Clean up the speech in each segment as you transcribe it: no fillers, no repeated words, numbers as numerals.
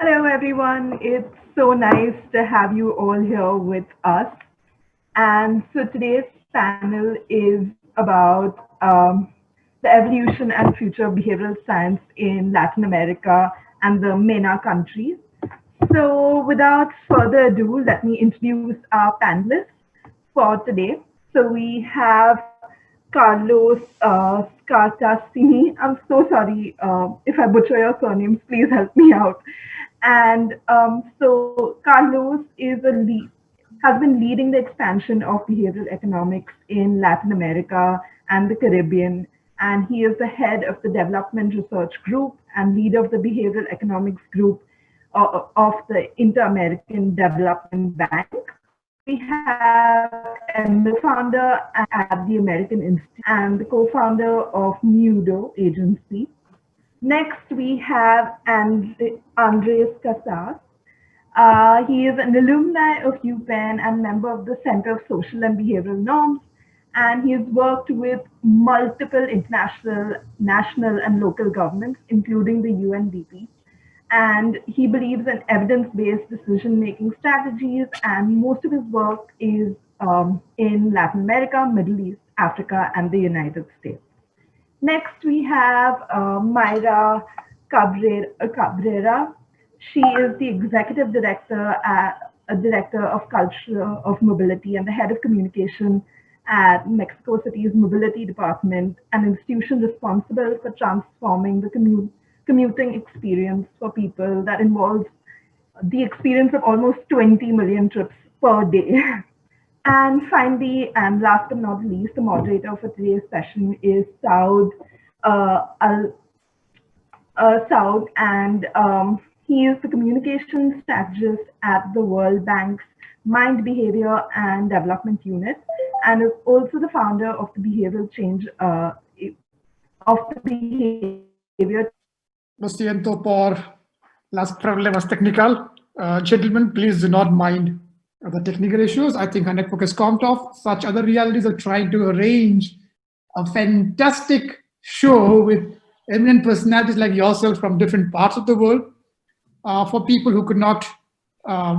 Hello, everyone. It's so nice to have you all here with us. And so today's panel is about the evolution and future of behavioral science in Latin America and the MENA countries. So without further ado, let me introduce our panelists for today. So we have Carlos Scartascini. I'm so sorry if I butcher your surnames. Please help me out. And so Carlos has been leading the expansion of behavioral economics in Latin America and the Caribbean. And he is the head of the Development Research Group and leader of the Behavioral Economics Group of the Inter-American Development Bank. We have Emil, founder at the American Institute and the co-founder of Mudo Agency. Next, we have Andrés Casas. He is an alumni of UPenn and member of the Center of Social and Behavioral Norms, and he has worked with multiple international, national, and local governments, including the UNDP. And he believes in evidence-based decision-making strategies, and most of his work is in Latin America, Middle East, Africa, and the United States. Next, we have Mayra Cabrera. She is the executive director of culture of mobility and the head of communication at Mexico City's mobility department, an institution responsible for transforming the commuting experience for people that involves the experience of almost 20 million trips per day. And finally, and last but not least, the moderator for today's session is Saud Saud, and he is the communication strategist at the World Bank's Mind, Behavior, and Development Unit, and is also the founder of the behavioral change of the behavior. Lo siento por las problemas technical. Gentlemen, please do not mind the technical issues. I think our network is comped off. Such other realities are trying to arrange a fantastic show with eminent personalities like yourself from different parts of the world. For people who could not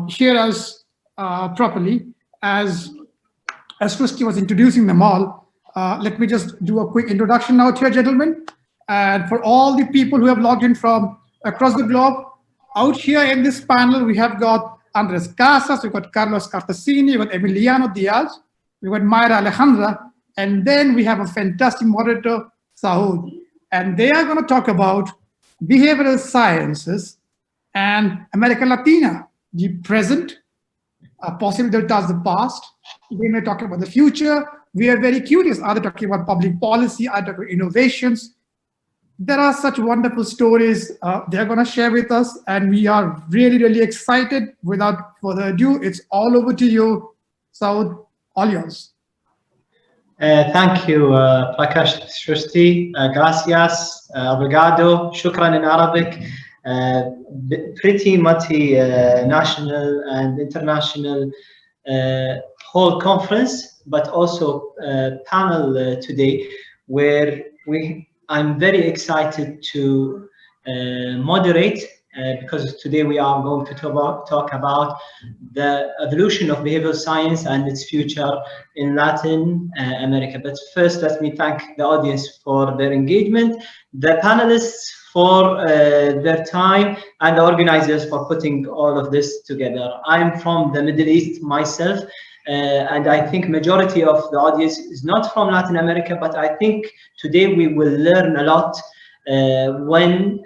hear us properly, as Christy was introducing them all, let me just do a quick introduction now to you, gentlemen. And for all the people who have logged in from across the globe, out here in this panel, we have got Andrés Casas, we've got Carlos Scartascini, we've got Emiliano Díaz, we've got Mayra Alejandra, and then we have a fantastic moderator, Saud. And they are going to talk about behavioral sciences and America Latina, the present, possibly they'll touch the past, they may talk about the future. We are very curious. Are they talking about public policy? Are they talking about innovations? There are such wonderful stories they're going to share with us, and we are really, really excited. Without further ado, it's all over to you, Saud, all yours. Thank you, Prakash Shrishti. Gracias, obrigado, shukran in Arabic. Pretty multi-national and international whole conference, but also panel today, where I'm very excited to moderate because today we are going to talk about the evolution of behavioral science and its future in Latin America. But first, let me thank the audience for their engagement, the panelists for their time, and the organizers for putting all of this together. I'm from the Middle East myself, and I think majority of the audience is not from Latin America, but I think today we will learn a lot when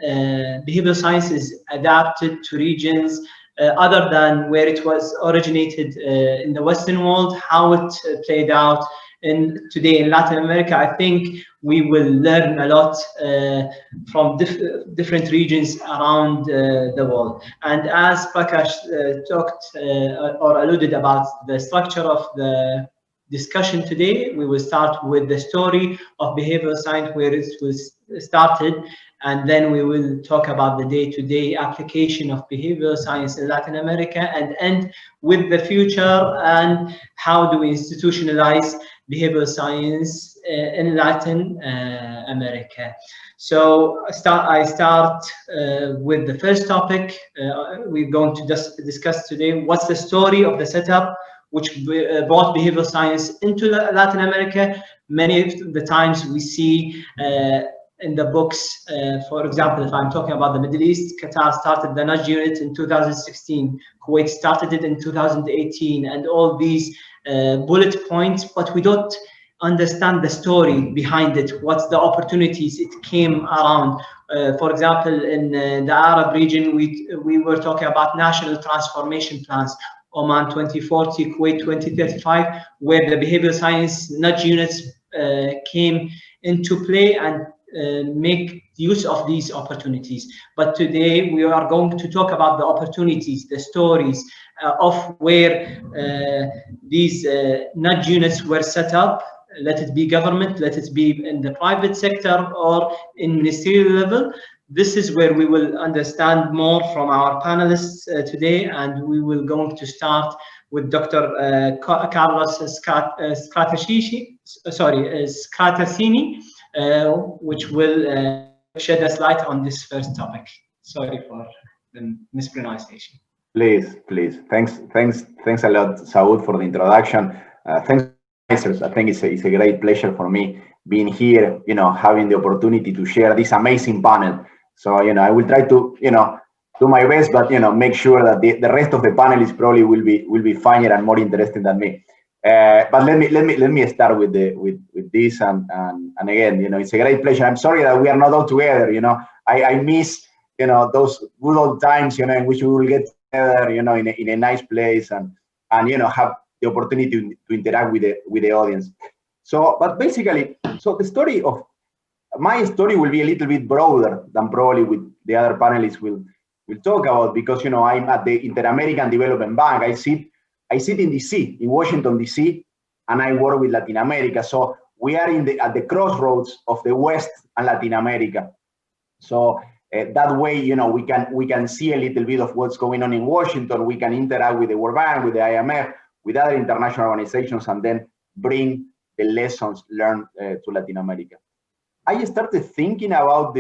behavioral science is adapted to regions other than where it was originated in the Western world, how it played out today in Latin America. I think we will learn a lot from different regions around the world. And as Prakash talked or alluded about the structure of the discussion today, we will start with the story of behavioral science, where it was started, and then we will talk about the day-to-day application of behavioral science in Latin America, and end with the future and how do we institutionalize behavioral science in Latin America. So I start with the first topic we're going to discuss today. What's the story of the setup which brought behavioral science into Latin America? Many of the times we see in the books, for example, if I'm talking about the Middle East, Qatar started the Nudge Unit in 2016, Kuwait started it in 2018, and all these bullet points, but we don't understand the story behind it. What's the opportunities it came around? For example, in the Arab region, we were talking about national transformation plans, Oman 2040, Kuwait 2035, where the behavioral science nudge units came into play and make use of these opportunities. But today we are going to talk about the opportunities, the stories of where these nudge units were set up, let it be government, let it be in the private sector or in ministerial level. This is where we will understand more from our panelists today, and we will going to start with Dr. Carlos Scartascini, which will shed us light on this first topic. Sorry for the mispronunciation. Please. Thanks a lot, Saud, for the introduction. Thanks, I think it's a great pleasure for me being here, having the opportunity to share this amazing panel. So, I will try to, do my best, but, make sure that the rest of the panelists probably will be funnier and more interesting than me. But let me start with this, and again, it's a great pleasure. I'm sorry that we are not all together. I miss those good old times, in which we will get together, in a nice place and have the opportunity to interact with the audience. So, but basically, the story of my story will be a little bit broader than probably with the other panelists will talk about, because I'm at the Inter-American Development Bank. I sit in DC, in Washington DC, and I work with Latin America. So we are at the crossroads of the West and Latin America. So that way, we can see a little bit of what's going on in Washington. We can interact with the World Bank, with the IMF, with other international organizations, and then bring the lessons learned to Latin America. I started thinking about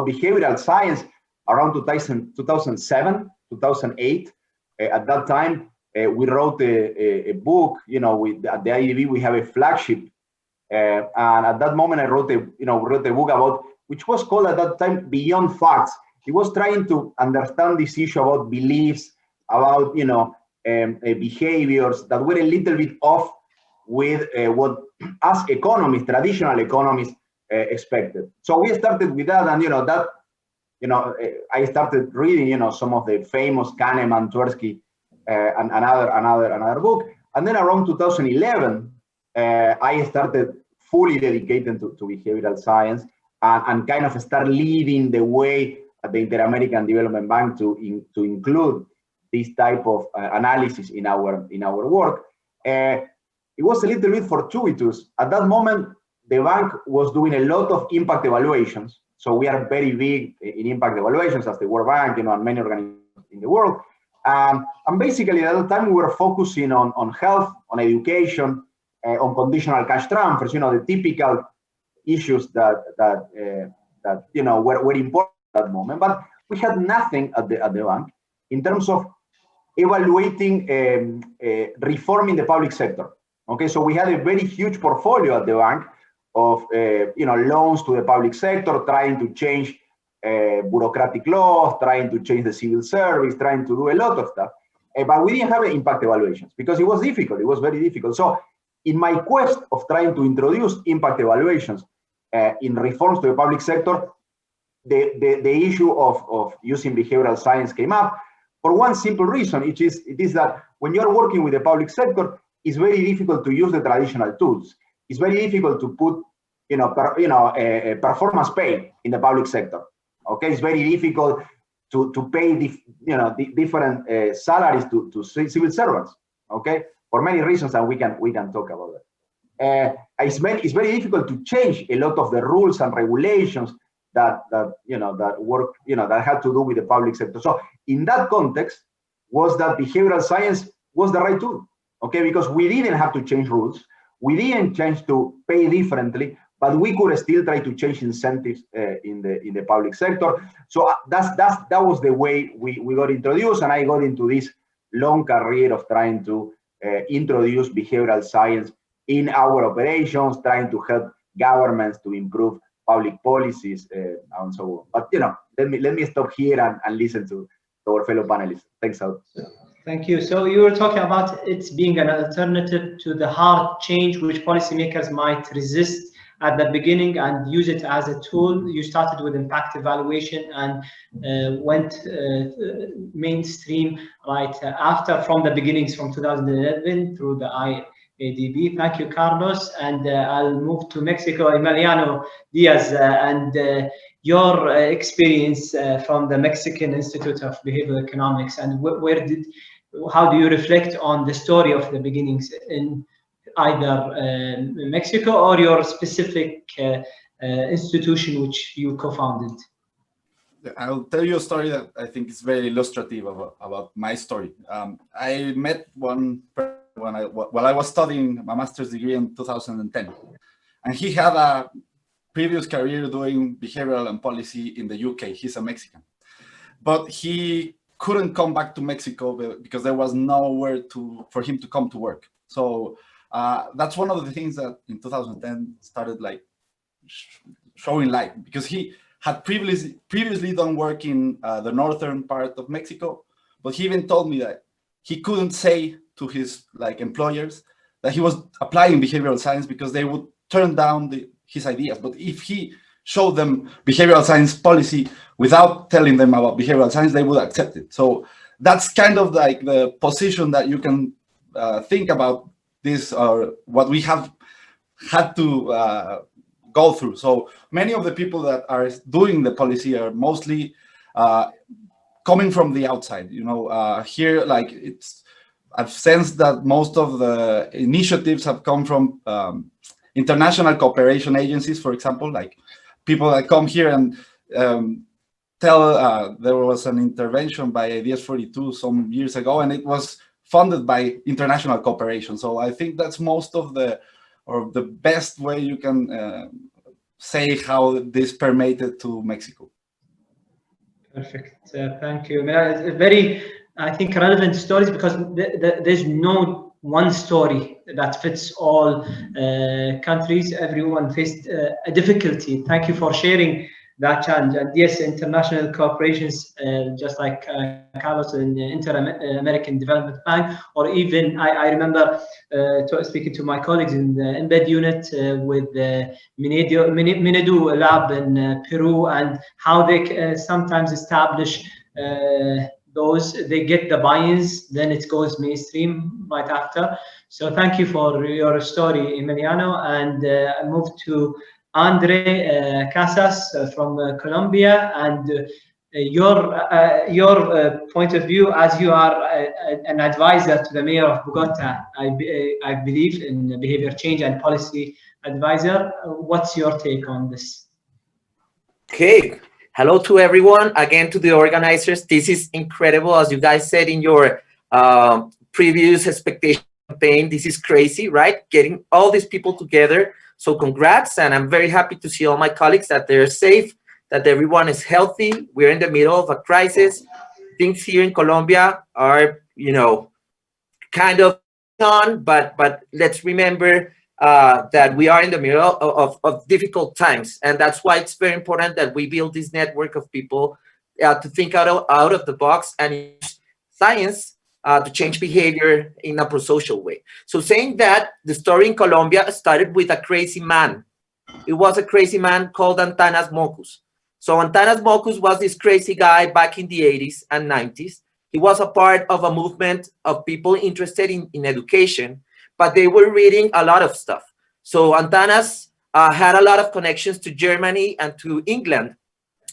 behavioral science around 2007, 2008. At that time, we wrote a book. At the IDB we have a flagship, and at that moment I wrote a book about, which was called at that time Beyond Facts. It was trying to understand this issue about beliefs, about behaviors that were a little bit off with what us economists, traditional economists, expected. So we started with that, and I started reading some of the famous Kahneman, Tversky, and another book. And then around 2011, I started fully dedicated to behavioral science and kind of start leading the way at the Inter-American Development Bank to include this type of analysis in our work. It was a little bit fortuitous. At that moment, the bank was doing a lot of impact evaluations. So we are very big in impact evaluations as the World Bank, and many organizations in the world. And basically at that time we were focusing on health, on education, on conditional cash transfers, the typical issues that were important at that moment. But we had nothing at the bank in terms of evaluating reforming the public sector. Okay, so we had a very huge portfolio at the bank of loans to the public sector, trying to change bureaucratic laws, trying to change the civil service, trying to do a lot of stuff. But we didn't have impact evaluations because it was difficult. It was very difficult. So in my quest of trying to introduce impact evaluations in reforms to the public sector, the issue of using behavioral science came up for one simple reason. It is that when you're working with the public sector, it's very difficult to use the traditional tools. It's very difficult to put, a performance pay in the public sector. Okay, it's very difficult to pay different salaries to civil servants. Okay, for many reasons, and we can talk about it. It's very difficult to change a lot of the rules and regulations that work, that had to do with the public sector. So in that context, was that behavioral science was the right tool. okay? Because we didn't have to change rules. We didn't change to pay differently, but we could still try to change incentives in the public sector. So that was the way we got introduced, and I got into this long career of trying to introduce behavioral science in our operations, trying to help governments to improve public policies and so on. But let me stop here and listen to our fellow panelists. Thanks, Saud. Thank you. So you were talking about it being an alternative to the hard change which policymakers might resist at the beginning and use it as a tool. You started with impact evaluation and went mainstream right after, from the beginnings from 2011 through the IADB. Thank you, Carlos. And I'll move to Mexico. Emiliano, Díaz, and your experience from the Mexican Institute of Behavioral Economics, and how do you reflect on the story of the beginnings in either Mexico or your specific institution which you co-founded? I'll tell you a story that I think is very illustrative about my story. I met one person while I was studying my master's degree in 2010, and he had a previous career doing behavioral and policy in the UK. He's a Mexican, but he couldn't come back to Mexico because there was nowhere for him to come to work. So that's one of the things that in 2010 started like showing light, because he had previously done work in the northern part of Mexico, but he even told me that he couldn't say to his employers that he was applying behavioral science because they would turn down his ideas. But if he showed them behavioral science policy without telling them about behavioral science, they would accept it. So that's kind of like the position that you can think about this, or what we have had to go through. So many of the people that are doing the policy are mostly coming from the outside. Here, I've sensed that most of the initiatives have come from international cooperation agencies, for example, like people that come here and tell there was an intervention by Díaz 42 some years ago, and it was funded by international cooperation. So I think that's most of the best way you can say how this permeated to Mexico. Perfect. Thank you. Very, I think, relevant stories, because there's no one story that fits all countries. Everyone faced a difficulty. Thank you for sharing that challenge. And yes, international cooperations, just like Carlos in the Inter-American Development Bank, or even I remember speaking to my colleagues in the embed unit with the Minedu lab in Peru, and how they sometimes establish they get the buy-ins, then it goes mainstream right after. So thank you for your story, Emiliano. And I move to Andrés Casas from Colombia, and your point of view, as you are an advisor to the mayor of Bogotá, I believe, in behavior change and policy advisor. What's your take on this? Okay. Hello to everyone. Again, to the organizers. This is incredible. As you guys said in your previous expectation campaign, this is crazy, right? Getting all these people together. So congrats. And I'm very happy to see all my colleagues that they're safe, that everyone is healthy. We're in the middle of a crisis. Things here in Colombia are, kind of on, but let's remember that we are in the middle of difficult times, and that's why it's very important that we build this network of people to think out of the box and use science to change behavior in a pro-social way. So saying that, the story in Colombia started with a crazy man. It was a crazy man called Antanas Mokus. So Antanas Mokus was this crazy guy back in the 80s and 90s. He was a part of a movement of people interested in education, but they were reading a lot of stuff. So Antanas had a lot of connections to Germany and to England.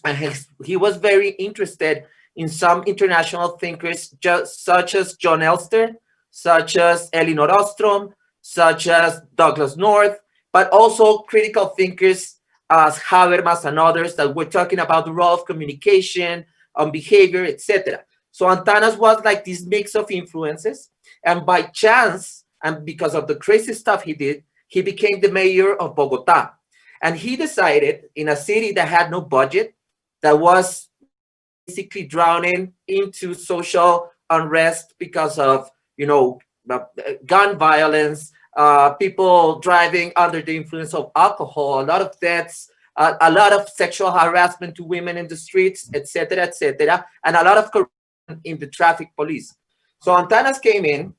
And he was very interested in some international thinkers, such as John Elster, such as Elinor Ostrom, such as Douglas North, but also critical thinkers as Habermas and others that were talking about the role of communication, on behavior, etc. So Antanas was like this mix of influences. And by chance, and because of the crazy stuff he did, he became the mayor of Bogotá. And he decided, in a city that had no budget, that was basically drowning into social unrest because of, gun violence, people driving under the influence of alcohol, a lot of deaths, a lot of sexual harassment to women in the streets, etc., and a lot of corruption in the traffic police. So Antanas came in.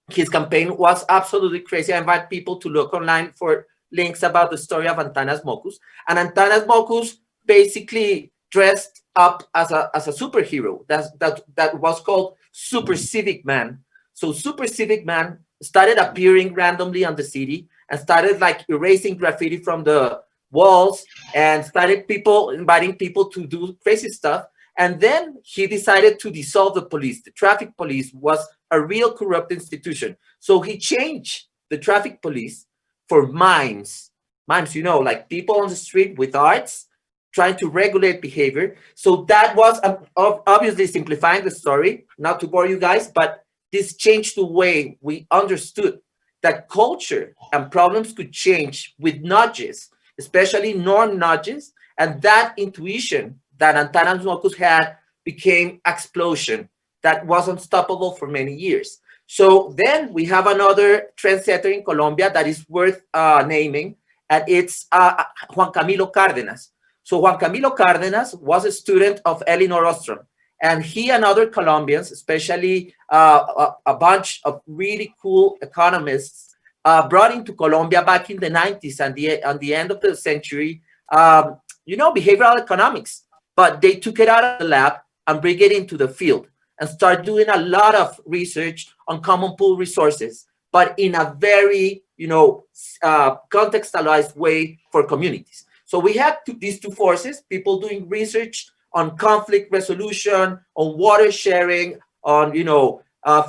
His campaign was absolutely crazy. I invite people to look online for links about the story of Antanas Mokus. And Antanas Mokus basically dressed up as a superhero that was called Super Civic Man. So Super Civic Man started appearing randomly on the city and started like erasing graffiti from the walls and started inviting people to do crazy stuff. And then he decided to dissolve the police. The traffic police was a real corrupt institution. So he changed the traffic police for mimes. Mimes, like people on the street with arts trying to regulate behavior. So that was obviously simplifying the story, not to bore you guys, but this changed the way we understood that culture and problems could change with nudges, especially norm nudges, and that intuition that Antanas Mokus had became explosion that was unstoppable for many years. So then we have another trendsetter in Colombia that is worth naming, and it's Juan Camilo Cardenas. So Juan Camilo Cardenas was a student of Elinor Ostrom, and he and other Colombians, especially a bunch of really cool economists, brought into Colombia back in the 90s and the end of the century, behavioral economics. But they took it out of the lab and bring it into the field and start doing a lot of research on common pool resources, but in a very, contextualized way for communities. So we had these two forces, people doing research on conflict resolution, on water sharing, on,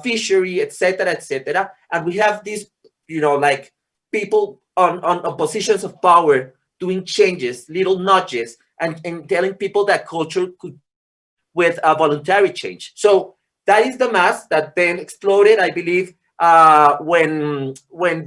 fishery, etc. And we have these, people on positions of power doing changes, little nudges, and telling people that culture could with a voluntary change. So that is the mass that then exploded, I believe, when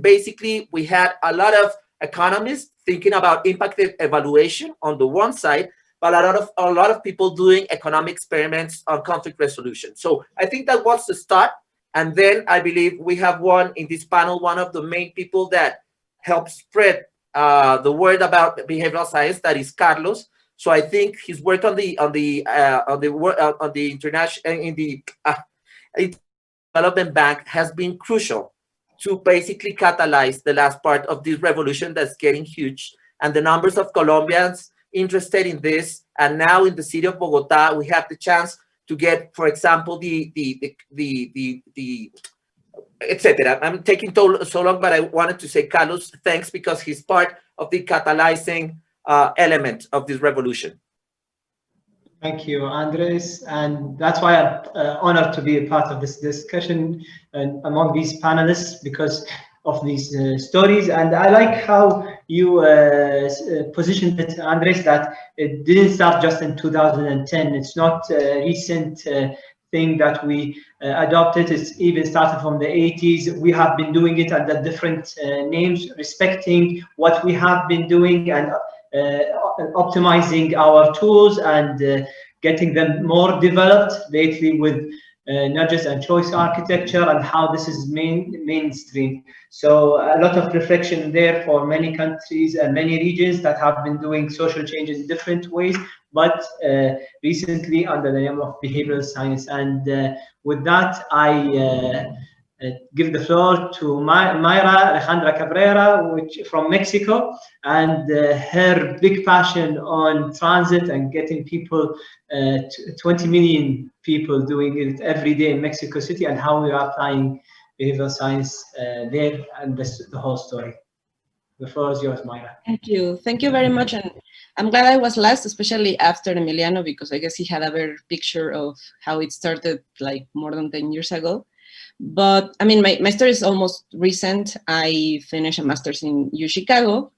basically we had a lot of economists thinking about impact evaluation on the one side, but a lot of people doing economic experiments on conflict resolution. So I think that was the start. And then I believe we have in this panel, one of the main people that helped spread the word about behavioral science, that is Carlos. So I think his work on the international development bank has been crucial to basically catalyze the last part of this revolution that's getting huge, and the numbers of Colombians interested in this. And now in the city of Bogotá, we have the chance to get, for example, etc. I'm taking so long, but I wanted to say Carlos, thanks, because he's part of the catalyzing element of this revolution. Thank you, Andres, and that's why I'm honored to be a part of this discussion and among these panelists because of these stories. And I like how you positioned it, Andres, that it didn't start just in 2010. It's not a recent thing that we adopted. It's even started from the 80s. We have been doing it under different names, respecting what we have been doing and optimizing our tools and getting them more developed lately with nudges and choice architecture and how this is mainstream. So a lot of reflection there for many countries and many regions that have been doing social change in different ways, but recently under the name of behavioral science. And with that, I give the floor to Mayra Alejandra Cabrera, from Mexico, and her big passion on transit and getting people, 20 million people doing it every day in Mexico City, and how we are applying behavioral science there, and the whole story. The floor is yours, Mayra. Thank you. Thank you very much. And I'm glad I was last, especially after Emiliano, because I guess he had a better picture of how it started like more than 10 years ago. But I mean, my story is almost recent. I finished a master's in Chicago.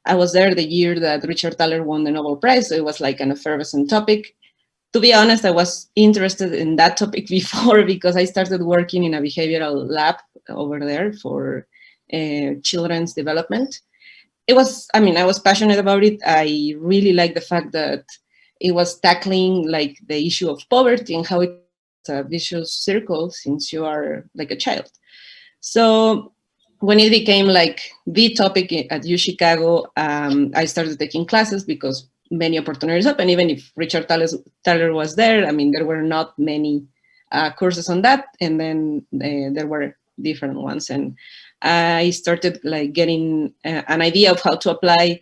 I was there the year that Richard Thaler won the Nobel Prize. So it was like an effervescent topic. To be honest, I was interested in that topic before because I started working in a behavioral lab over there for children's development. It was, I mean, I was passionate about it. I really liked the fact that it was tackling like the issue of poverty and how it's a vicious circle since you are like a child. So when it became like the topic at UChicago, I started taking classes because many opportunities open. Even if Richard Thaler was there, I mean, there were not many courses on that, and then there were different ones. And I started like getting an idea of how to apply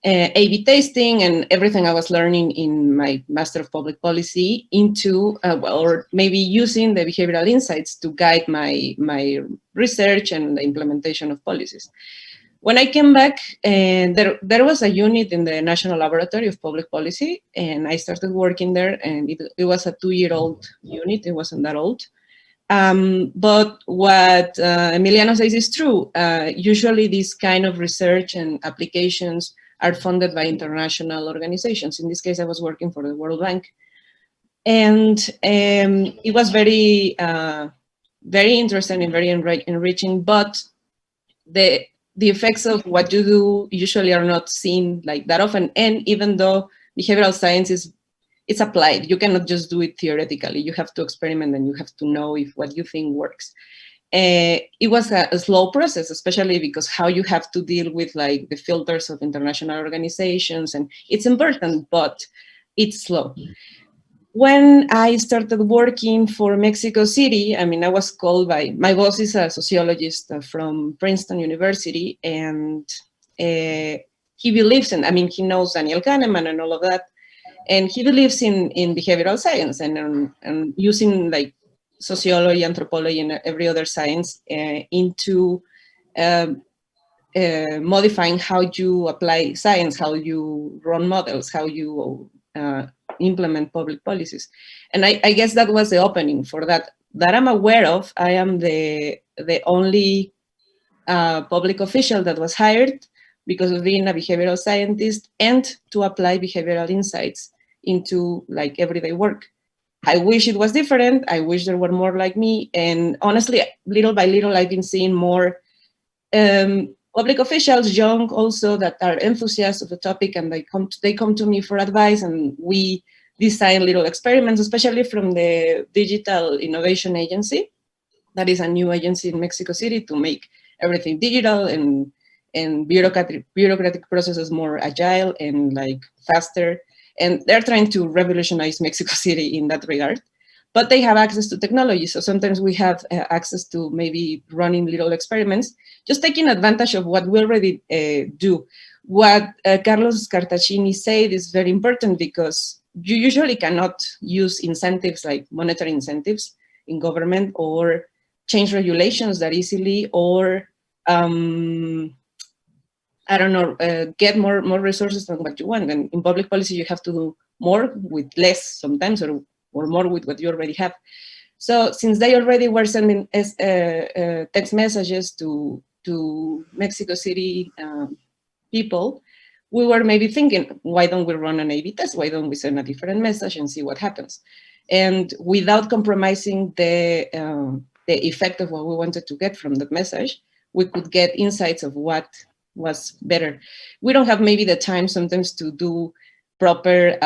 A/B testing and everything I was learning in my Master of Public Policy into, or maybe using the behavioral insights to guide my research and the implementation of policies. When I came back, there was a unit in the National Laboratory of Public Policy, and I started working there, and it was a 2-year-old unit. It wasn't that old. But what Emiliano says is true. Usually these kind of research and applications are funded by international organizations. In this case, I was working for the World Bank. And it was very, very interesting and very enriching, but the effects of what you do usually are not seen like that often. And even though behavioral science it's applied, you cannot just do it theoretically. You have to experiment and you have to know if what you think works. It was a slow process, especially because how you have to deal with like the filters of international organizations, and it's important, but it's slow. When I started working for Mexico City, I mean, I was called by, my boss is a sociologist from Princeton University, and he believes in, I mean, he knows Daniel Kahneman and all of that, and he believes in behavioral science and using like sociology, anthropology, and every other science into modifying how you apply science, how you run models, how you implement public policies. And I guess that was the opening for that I'm aware of. I am the only public official that was hired because of being a behavioral scientist and to apply behavioral insights into like everyday work. I wish it was different. I wish there were more like me. And honestly, little by little, I've been seeing more public officials, young also, that are enthusiasts of the topic, and they come to me for advice, and we design little experiments, especially from the Digital Innovation Agency. That is a new agency in Mexico City to make everything digital and bureaucratic processes more agile and like faster. And they're trying to revolutionize Mexico City in that regard. But they have access to technology. So sometimes we have access to maybe running little experiments, just taking advantage of what we already do. What Carlos Scartascini said is very important, because you usually cannot use incentives like monetary incentives in government or change regulations that easily, or I don't know, get more resources than what you want. And in public policy, you have to do more with less sometimes, or more with what you already have. So since they already were sending text messages to Mexico City people, we were maybe thinking, why don't we run an A/B test? Why don't we send a different message and see what happens? And without compromising the effect of what we wanted to get from that message, we could get insights of what was better. We don't have maybe the time sometimes to do proper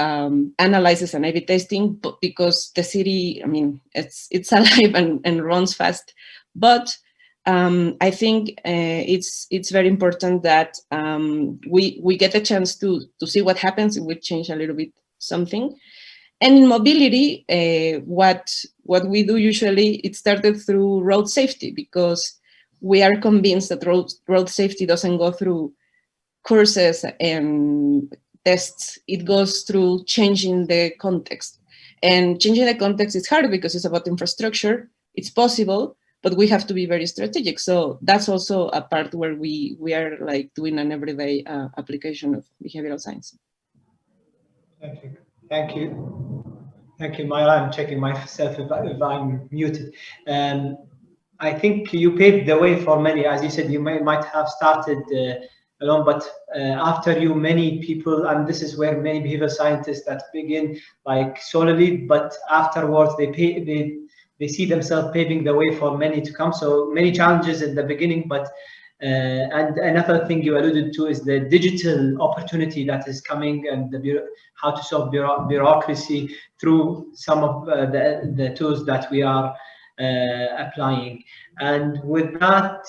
analysis and A/B testing, but because the city, I mean, it's alive and runs fast. But I think it's very important that we get a chance to see what happens if we change a little bit something. And in mobility, what we do usually, it started through road safety, because we are convinced that road safety doesn't go through courses and tests. It goes through changing the context. And changing the context is hard because it's about infrastructure. It's possible, but we have to be very strategic. So that's also a part where we are like doing an everyday application of behavioral science. Thank you. Thank you. Thank you, Mayra. I'm checking myself if I'm muted. I think you paved the way for many. As you said, you might have started alone, but after you, many people, and this is where many behavioral scientists that begin like solely, but afterwards they they see themselves paving the way for many to come. So many challenges in the beginning, but and another thing you alluded to is the digital opportunity that is coming, and how to solve bureaucracy through some of the tools that we are applying. And with that,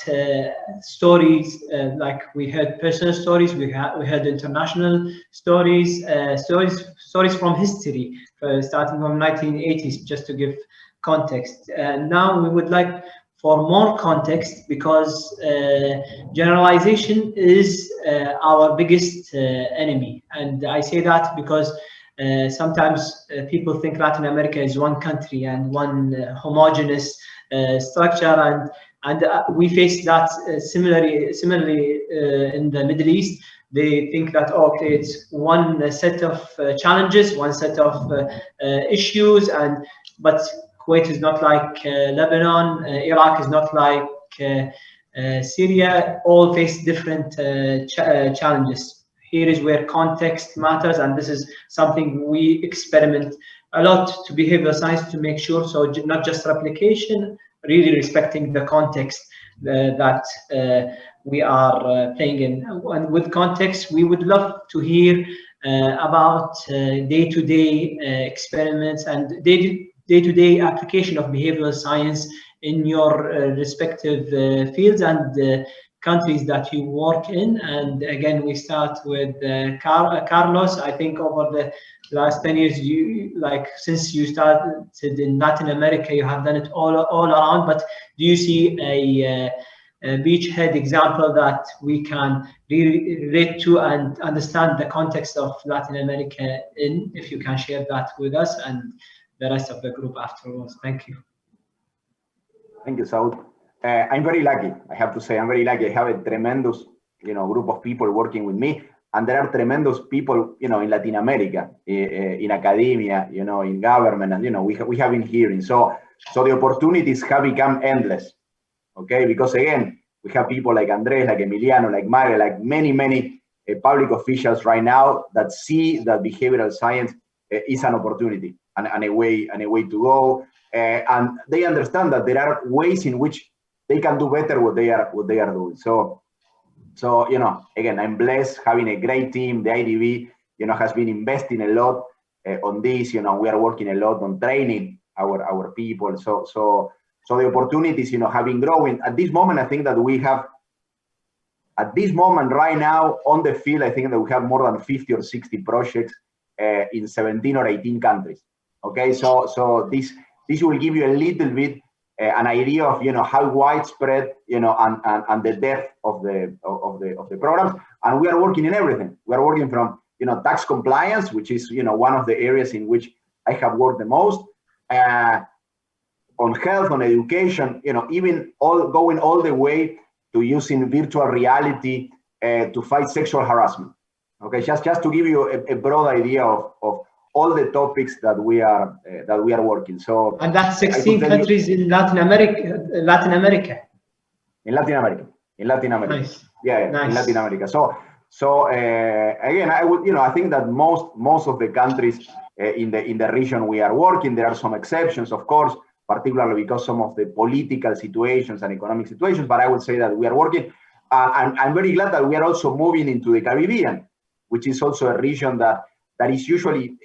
stories, like we heard personal stories, we heard international stories, stories from history, starting from 1980s, just to give context. Now we would like for more context, because generalization is our biggest enemy. And I say that because sometimes people think Latin America is one country and one homogeneous structure, and we face that similarly in the Middle East. They think that, okay, it's one set of challenges, one set of issues, but Kuwait is not like Lebanon, Iraq is not like Syria, all face different challenges. Here is where context matters, and this is something we experiment a lot to behavioral science to make sure, so not just replication, really respecting the context that we are playing in. And with context, we would love to hear about day-to-day experiments and day-to-day application of behavioral science in your respective fields and countries that you work in. And again, we start with Carlos. I think over the last 10 years, since you started in Latin America, you have done it all around, but do you see a beachhead example that we can relate to and understand the context of Latin America in, if you can share that with us and the rest of the group afterwards? Thank you. Thank you, Saud. I'm very lucky. I have to say, I'm very lucky. I have a tremendous, group of people working with me, and there are tremendous people, in Latin America, in academia, in government, and we have been hearing. So the opportunities have become endless. Okay, because again, we have people like Andrés, like Emiliano, like Mayra, like many public officials right now that see that behavioral science is an opportunity and a way to go, and they understand that there are ways in which they can do better what they are doing. So again, I'm blessed having a great team. The IDB, has been investing a lot on this. We are working a lot on training our people. So the opportunities, have been growing. At this moment, I think that we have, at this moment right now on the field, I think that we have more than 50 or 60 projects in 17 or 18 countries. Okay, so this will give you a little bit an idea of how widespread and the depth of the programs. And we are working in everything. We are working from tax compliance, which is one of the areas in which I have worked the most. On health, on education, even going all the way to using virtual reality to fight sexual harassment. Okay, just to give you a broad idea of all the topics that we are working. So, and that's 16 countries in Latin America. In Latin America. Nice. Yeah, nice. In Latin America. So again, I think that most of the countries in the region we are working. There are some exceptions, of course, particularly because some of the political situations and economic situations. But I would say that we are working. I'm very glad that we are also moving into the Caribbean, which is also a region that is usually,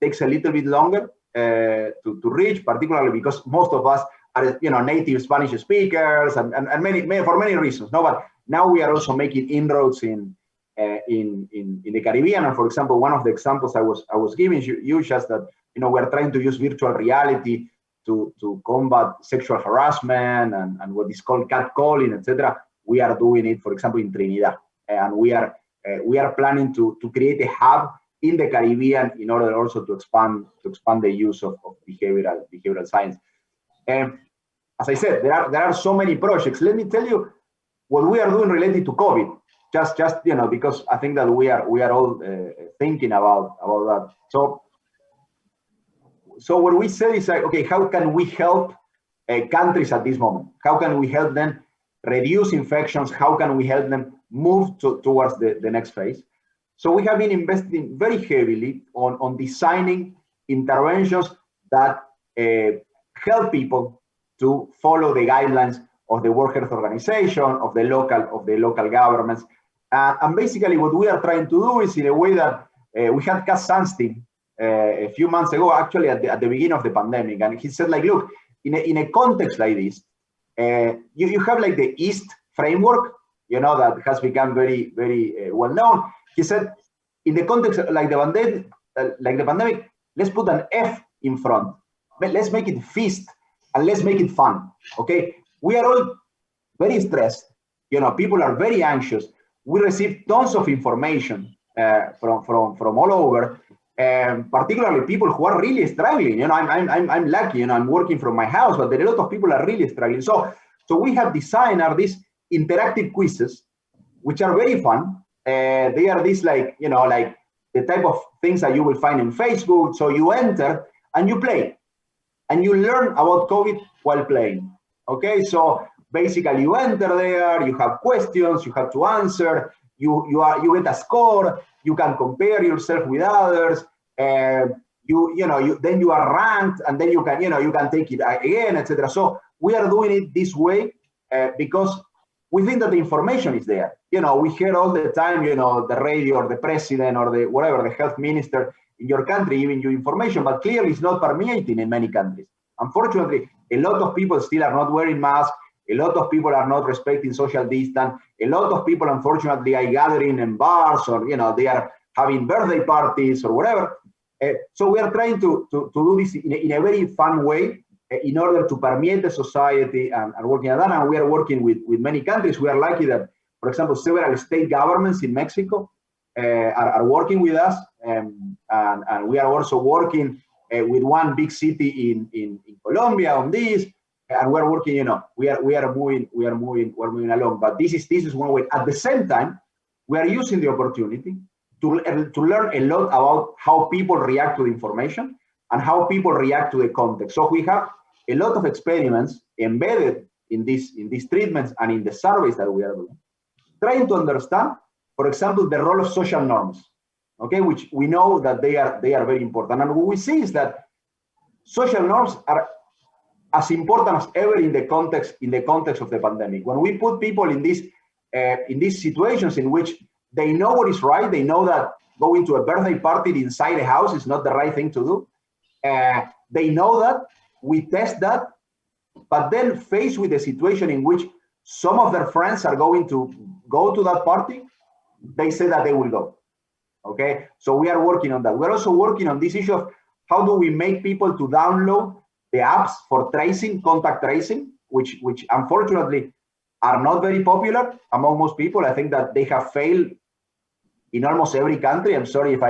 takes a little bit longer to reach, particularly because most of us are, native Spanish speakers and for many reasons. No, but now we are also making inroads in the Caribbean. And for example, one of the examples I was giving you just that, we are trying to use virtual reality to combat sexual harassment and what is called catcalling, etc. We are doing it, for example, in Trinidad, and we are planning to create a hub in the Caribbean in order also to expand the use of behavioral science. And as I said, there are so many projects. Let me tell you what we are doing related to COVID. Just because I think that we are all thinking about that. So what we said is like, okay, how can we help countries at this moment? How can we help them reduce infections? How can we help them move towards the next phase? So we have been investing very heavily on designing interventions that help people to follow the guidelines of the World Health Organization, of the local governments. And basically what we are trying to do is, in a way that we had Casas a few months ago, actually at the beginning of the pandemic, and he said, like, look, in a context like this, you have like the East framework, you know, that has become very, very well known. He said, in the context like the pandemic, let's put an F in front. Let's make it feast and let's make it fun. Okay, we are all very stressed. You know, people are very anxious. We receive tons of information from all over. Particularly people who are really struggling. You know, I'm lucky. You know, I'm working from my house, but there are a lot of people are really struggling. So we have designed these interactive quizzes, which are very fun. They are these, like, you know, like the type of things that you will find in Facebook. So you enter and you play, and you learn about COVID while playing. Okay, so basically you enter there, you have questions, you have to answer, you get a score, you can compare yourself with others, then you are ranked, and then you can take it again, etc. So we are doing it this way because we think that the information is there. You know, we hear all the time, you know, the radio or the president or the whatever, the health minister in your country giving you information, but clearly it's not permeating in many countries. Unfortunately, a lot of people still are not wearing masks. A lot of people are not respecting social distance. A lot of people, unfortunately, are gathering in bars, or, you know, they are having birthday parties or whatever. So we are trying to do this in a very fun way in order to permeate the society and working on that. And we are working with many countries. We are lucky that, for example, several state governments in Mexico are working with us, and we are also working with one big city in Colombia on this. And we're working, you know, we are moving along. But this is one way. At the same time, we are using the opportunity to learn a lot about how people react to the information and how people react to the context. So we have a lot of experiments embedded in these treatments and in the surveys that we are doing, trying to understand, for example, the role of social norms, okay, which we know that they are very important. And what we see is that social norms are as important as ever in the context of the pandemic. When we put people in these situations in which they know what is right, they know that going to a birthday party inside a house is not the right thing to do. They know that, we test that, but then faced with a situation in which some of their friends are going to go to that party, they say that they will go. Okay, so we are working on that. We're also working on this issue of how do we make people to download the apps for tracing, contact tracing, which unfortunately are not very popular among most people. I think that they have failed in almost every country. I'm sorry if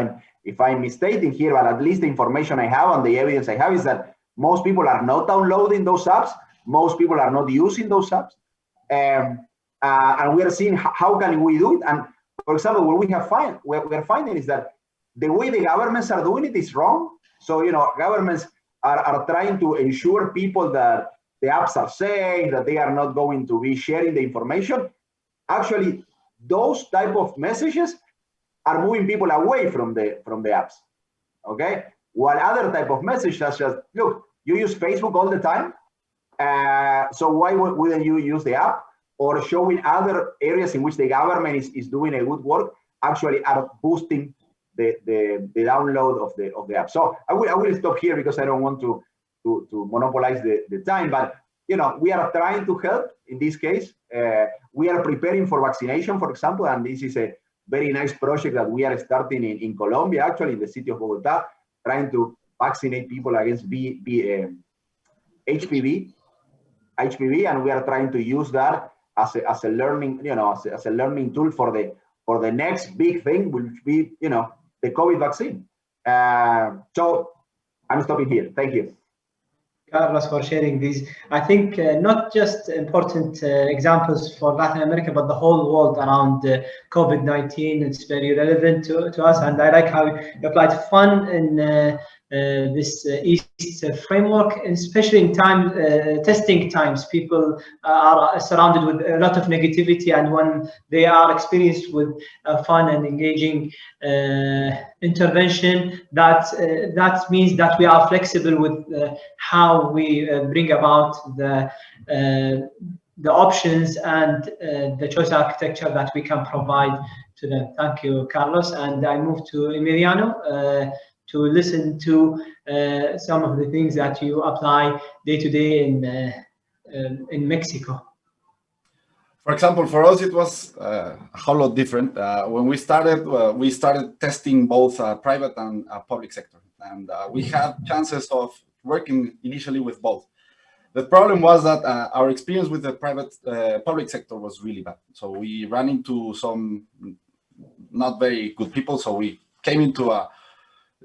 I'm misstating here, but at least the information I have and the evidence I have is that most people are not downloading those apps. Most people are not using those apps. And we are seeing how can we do it. And for example, what we are finding is that the way the governments are doing it is wrong. So, you know, governments are trying to ensure people that the apps are safe, that they are not going to be sharing the information. Actually, those type of messages are moving people away from the apps, okay? While other type of messages, such as, look, you use Facebook all the time, so why wouldn't you use the app? Or showing other areas in which the government is doing a good work, actually are boosting the download of the app. So I will stop here because I don't want to monopolize the time, but you know, we are trying to help in this case. We are preparing for vaccination, for example, and this is a very nice project that we are starting in Colombia, actually in the city of Bogotá, trying to vaccinate people against HPV, and we are trying to use that as a learning, you know, as a learning tool for the next big thing, which will be, you know, the COVID vaccine. So I'm stopping here. Thank you, Carlos, for sharing these. I think not just important examples for Latin America, but the whole world around COVID-19. It's very relevant to us, and I like how you applied fun in this East framework, especially in testing times. People are surrounded with a lot of negativity, and when they are experienced with fun and engaging intervention, that means that we are flexible with how we bring about the options and the choice architecture that we can provide to them. Thank you, Carlos. And I move to Emiliano to listen to some of the things that you apply day to day in Mexico. For example, for us, it was a whole lot different. When we started testing both private and public sector. And we had chances of working initially with both. The problem was that our experience with the public sector was really bad. So we ran into some not very good people. So we came into a,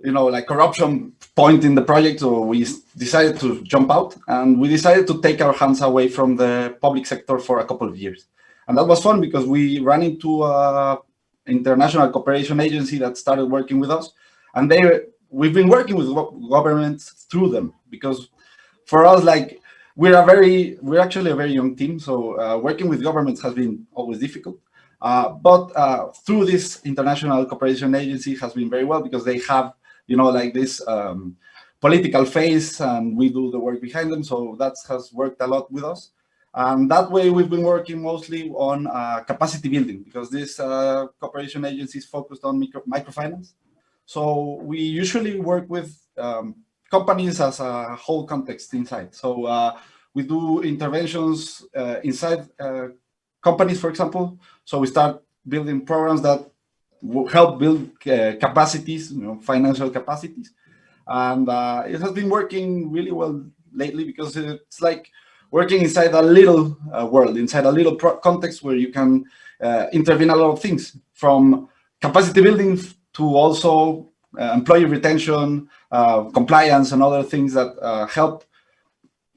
like corruption point in the project. So we decided to jump out, and we decided to take our hands away from the public sector for a couple of years. And that was fun because we ran into an international cooperation agency that started working with us. And we've been working with governments through them, because for us, like, we're actually a very young team. So working with governments has been always difficult. But through this international cooperation agency has been very well, because they have, like this political face, and we do the work behind them. So that has worked a lot with us. And that way we've been working mostly on capacity building, because this cooperation agency is focused on microfinance. So we usually work with companies as a whole context inside. So we do interventions inside companies, for example. So we start building programs that will help build capacities, financial capacities. And it has been working really well lately, because it's like working inside a little world, inside a little context where you can intervene a lot of things, from capacity building to also employee retention, compliance, and other things that help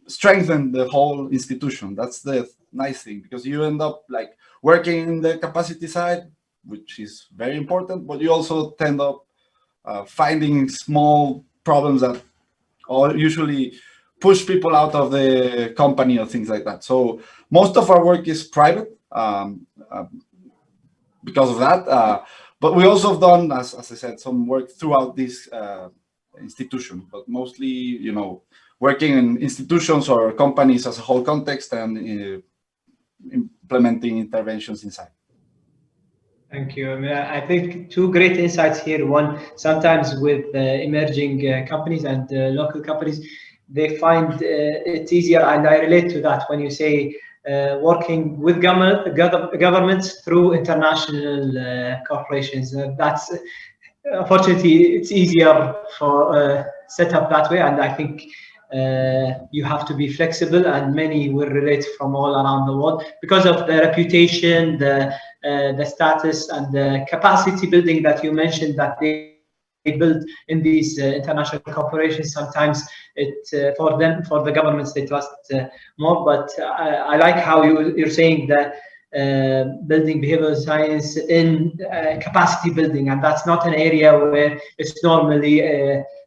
strengthen the whole institution. That's the nice thing, because you end up like working in the capacity side, which is very important, but you also tend up finding small problems that usually push people out of the company or things like that. So most of our work is private because of that. But we also have done, as I said, some work throughout this institution, but mostly, working in institutions or companies as a whole context, and implementing interventions inside. Thank you. I think two great insights here. One, sometimes with emerging companies and local companies, they find it's easier, and I relate to that when you say working with governments through international corporations. That's unfortunately, it's easier for set up that way, and I think you have to be flexible, and many will relate from all around the world because of the reputation, the status, and the capacity building that you mentioned that they build in these international corporations. Sometimes for the governments, they trust more. But I like how you're saying that building behavioral science in capacity building, and that's not an area where it's normally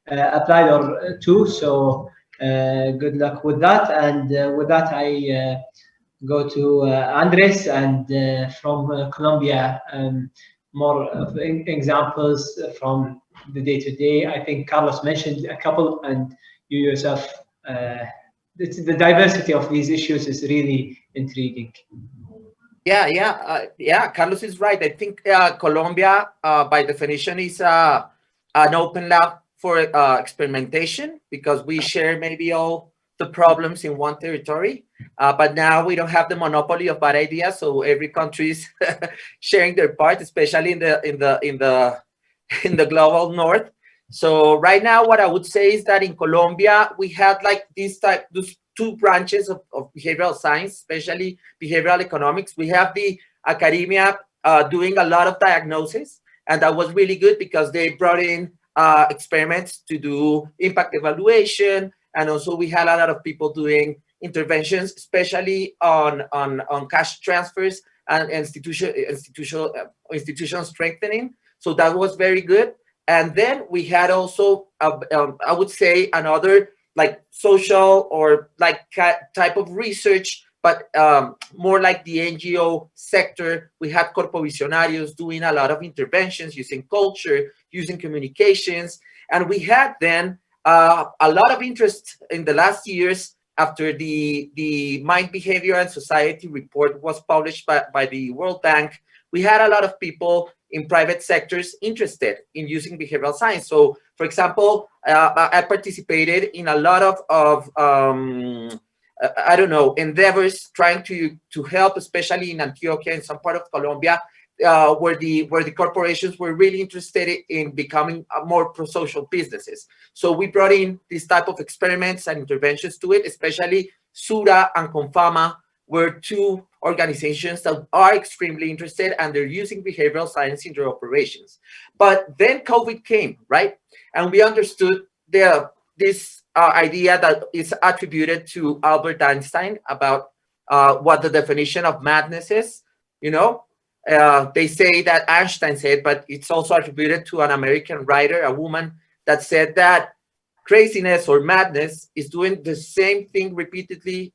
applied or to. So good luck with that. And with that, I go to Andres, and from Colombia, more of examples from the day-to-day. I think Carlos mentioned a couple, and you yourself, the diversity of these issues is really intriguing. Yeah, Carlos is right. I think Colombia, by definition, is an open lab for experimentation, because we share maybe all the problems in one territory, but now we don't have the monopoly of bad ideas, so every country is sharing their part, especially in the global north. So right now, what I would say is that in Colombia, we had like those two branches of behavioral science, especially behavioral economics. We have the academia doing a lot of diagnosis, and that was really good because they brought in experiments to do impact evaluation, and also we had a lot of people doing interventions, especially on cash transfers and institution strengthening. So that was very good. And then we had also, I would say, another like social or like type of research, but more like the NGO sector. We had corpovisionarios doing a lot of interventions using culture, using communications. And we had then a lot of interest in the last years after the Mind, Behavior, and Society report was published by the World Bank. We had a lot of people in private sectors interested in using behavioral science. So, for example, I participated in a lot of I don't know, endeavors trying to help, especially in Antioquia, in some part of Colombia, where the corporations were really interested in becoming more pro-social businesses. So we brought in this type of experiments and interventions to it, especially Sura and Confama were two organizations that are extremely interested, and they're using behavioral science in their operations. But then COVID came, right? And we understood this idea that is attributed to Albert Einstein about what the definition of madness is. You know, they say that Einstein said, but it's also attributed to an American writer, a woman, that said that craziness or madness is doing the same thing repeatedly,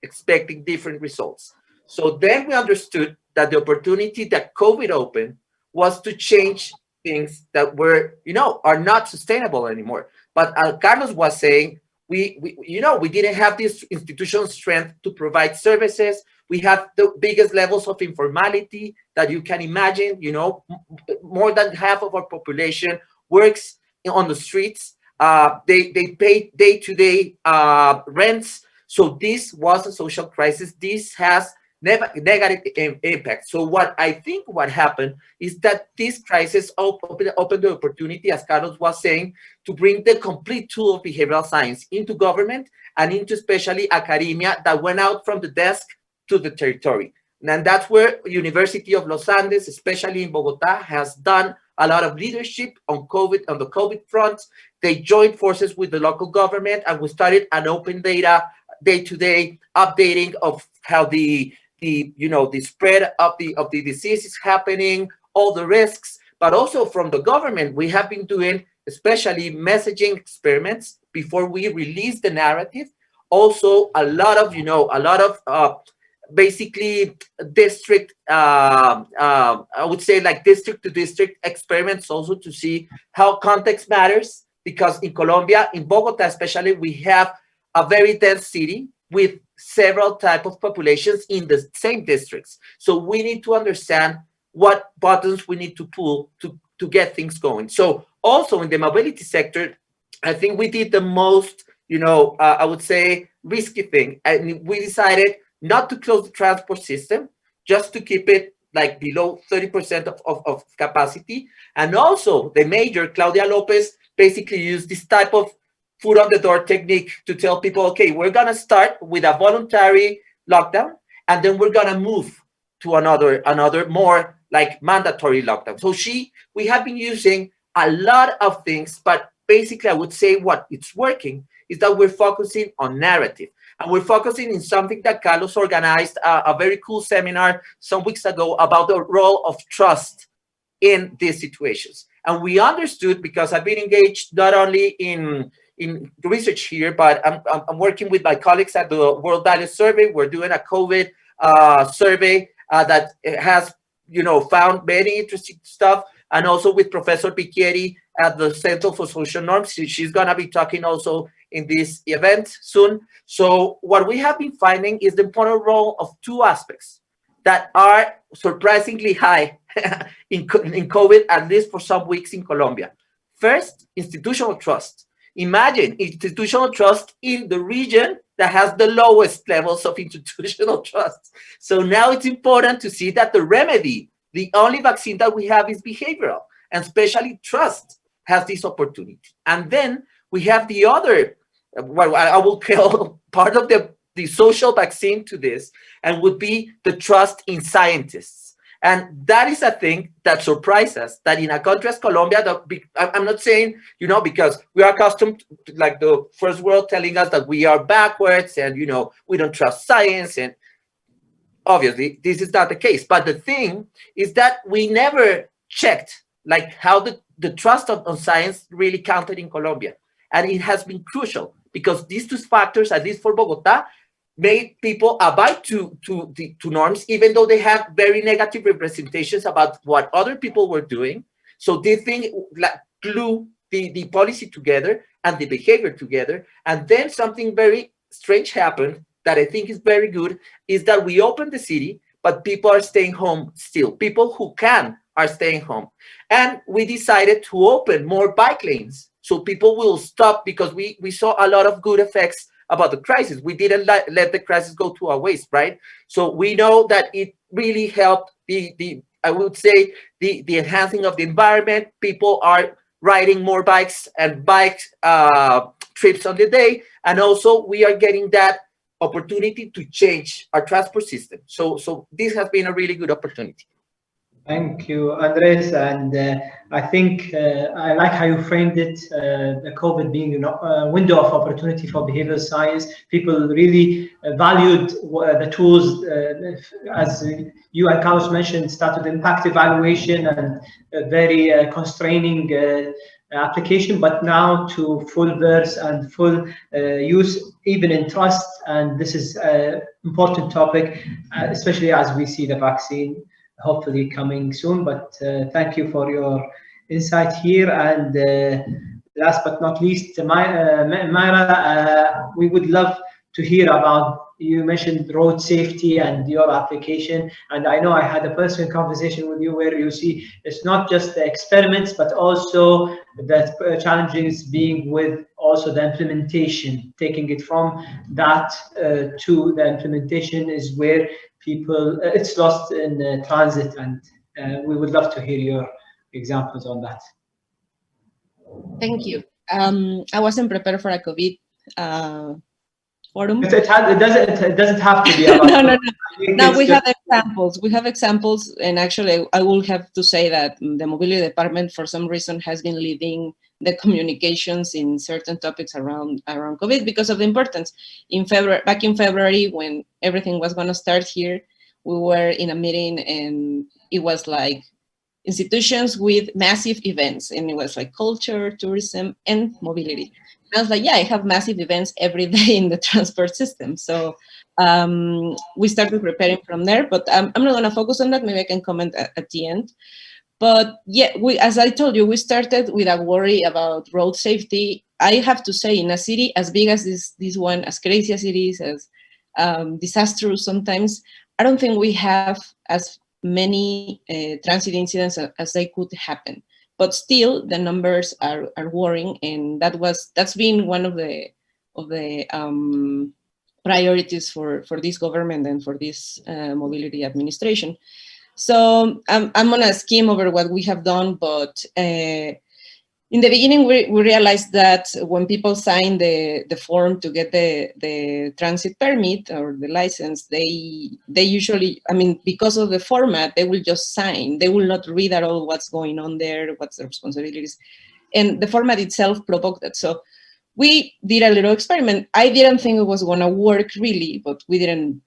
expecting different results. So then we understood that the opportunity that COVID opened was to change things that were, are not sustainable anymore. But Carlos was saying, we didn't have this institutional strength to provide services. We have the biggest levels of informality that you can imagine. More than half of our population works on the streets. They pay day-to-day rents. So this was a social crisis. This has negative impact. So what happened is that this crisis opened the opportunity, as Carlos was saying, to bring the complete tool of behavioral science into government and into especially academia that went out from the desk to the territory. And that's where University of Los Andes, especially in Bogotá, has done a lot of leadership on the COVID front. They joined forces with the local government, and we started an open data day-to-day updating of how the spread of the disease is happening, all the risks. But also from the government, we have been doing especially messaging experiments before we release the narrative. Also, a lot of basically district, I would say like district to district experiments, also to see how context matters. Because in Colombia, in Bogotá especially, we have a very dense city with several types of populations in the same districts. So we need to understand what buttons we need to pull to get things going. So also in the mobility sector, I think we did the most, I would say, risky thing. And we decided not to close the transport system, just to keep it like below 30% of capacity. And also the mayor, Claudia Lopez, basically used this type of foot on the door technique to tell people, okay, we're going to start with a voluntary lockdown, and then we're going to move to another more like mandatory lockdown. So we have been using a lot of things, but basically I would say what it's working is that we're focusing on narrative. And we're focusing in something that Carlos organized, a very cool seminar some weeks ago about the role of trust in these situations. And we understood, because I've been engaged not only in research here, but I'm working with my colleagues at the World Valle survey. We're doing a COVID survey that has, found many interesting stuff. And also with Professor Pichieri at the Center for Social Norms. She's going to be talking also in this event soon. So what we have been finding is the important role of two aspects that are surprisingly high in COVID, at least for some weeks in Colombia. First, institutional trust. Imagine institutional trust in the region that has the lowest levels of institutional trust. So now it's important to see that the remedy, the only vaccine that we have, is behavioral, and especially trust has this opportunity. And then we have the other, what I will call part of the social vaccine to this, and would be the trust in scientists. And that is a thing that surprised us, that in a country as Colombia, I'm not saying, because we are accustomed to like the first world telling us that we are backwards and, we don't trust science. And obviously this is not the case. But the thing is that we never checked like how the trust on science really counted in Colombia. And it has been crucial because these two factors, at least for Bogotá, made people abide to norms, even though they have very negative representations about what other people were doing. So this thing like, glue the policy together and the behavior together. And then something very strange happened that I think is very good, is that we opened the city, but people are staying home still. People who can are staying home. And we decided to open more bike lanes. So people will stop because we saw a lot of good effects about the crisis. We didn't let the crisis go to our waste, right? So we know that it really helped I would say, the enhancing of the environment. People are riding more bikes and bike trips on the day. And also we are getting that opportunity to change our transport system. So this has been a really good opportunity. Thank you, Andres. And I think I like how you framed it, the COVID being a window of opportunity for behavioral science. People really valued the tools, as you and Carlos mentioned, started impact evaluation and a very constraining application, but now to full verse and full use, even in trust. And this is an important topic, especially as we see the vaccine hopefully coming soon. But thank you for your insight here. And last but not least, Mayra, we would love to hear about, you mentioned road safety and your application. And I know I had a personal conversation with you where you see it's not just the experiments, but also the challenges being with also the implementation, taking it from that to the implementation is where people, it's lost in transit, and we would love to hear your examples on that. Thank you. I wasn't prepared for a COVID forum. It doesn't have to be about no. No, we have examples. We have examples, and actually, I will have to say that the mobility department, for some reason, has been leading the communications in certain topics around COVID because of the importance. Back in February, when everything was going to start here, we were in a meeting, and it was like institutions with massive events, and it was like culture, tourism, and mobility. And I was like, yeah, I have massive events every day in the transport system. So we started preparing from there, but I'm not going to focus on that. Maybe I can comment at the end. But yeah, as I told you, we started with a worry about road safety. I have to say, in a city as big as this one, as crazy as it is, as disastrous sometimes, I don't think we have as many transit incidents as they could happen. But still, the numbers are worrying, and that's been one of the priorities for this government and for this mobility administration. So I'm gonna skim over what we have done, but in the beginning we realized that when people sign the form to get the transit permit or the license, they usually, I mean, because of the format, they will just sign. They will not read at all what's going on there, what's the responsibilities, and the format itself provoked that. So we did a little experiment. I didn't think it was gonna work really, but we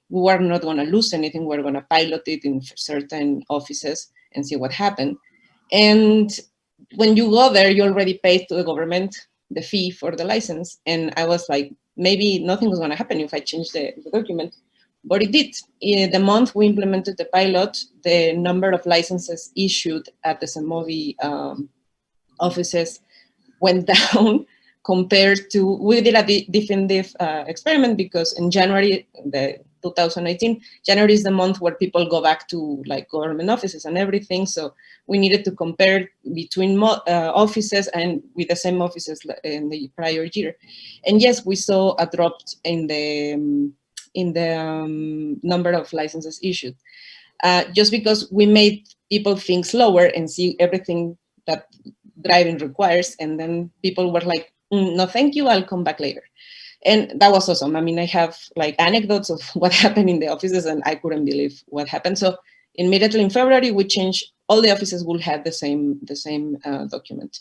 were not gonna lose anything. We were gonna pilot it in certain offices and see what happened. And when you go there, you already paid to the government the fee for the license. And I was like, maybe nothing was gonna happen if I changed the document, but it did. The month we implemented the pilot, the number of licenses issued at the SEMOVI offices went down. Compared to, we did a definitive experiment because in January, 2018, January is the month where people go back to like government offices and everything. So we needed to compare between offices and with the same offices in the prior year. And yes, we saw a drop in the number of licenses issued, just because we made people think slower and see everything that driving requires. And then people were like, no, thank you, I'll come back later. And that was awesome. I mean, I have like anecdotes of what happened in the offices, and I couldn't believe what happened. So immediately in February, we changed, all the offices will have the same document.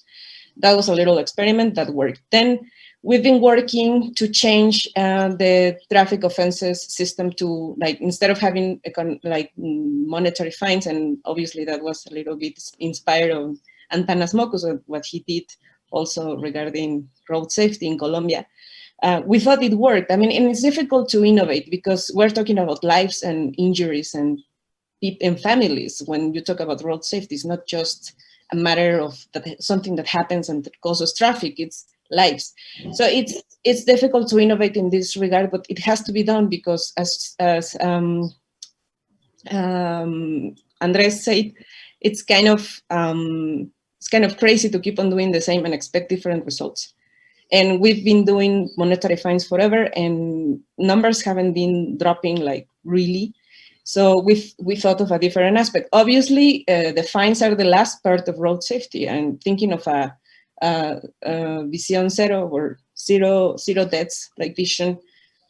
That was a little experiment that worked. Then we've been working to change the traffic offenses system to, like, instead of having like monetary fines, and obviously that was a little bit inspired on Antanas Mokus, what he did also regarding road safety in Colombia. We thought it worked. I mean, and it's difficult to innovate because we're talking about lives and injuries and families. When you talk about road safety, it's not just a matter of something that happens and that causes traffic, it's lives. So it's difficult to innovate in this regard, but it has to be done because as Andrés said, it's kind of crazy to keep on doing the same and expect different results. And we've been doing monetary fines forever, and numbers haven't been dropping like really. So we thought of a different aspect. Obviously, the fines are the last part of road safety. And thinking of a Visión Cero or zero deaths, like vision,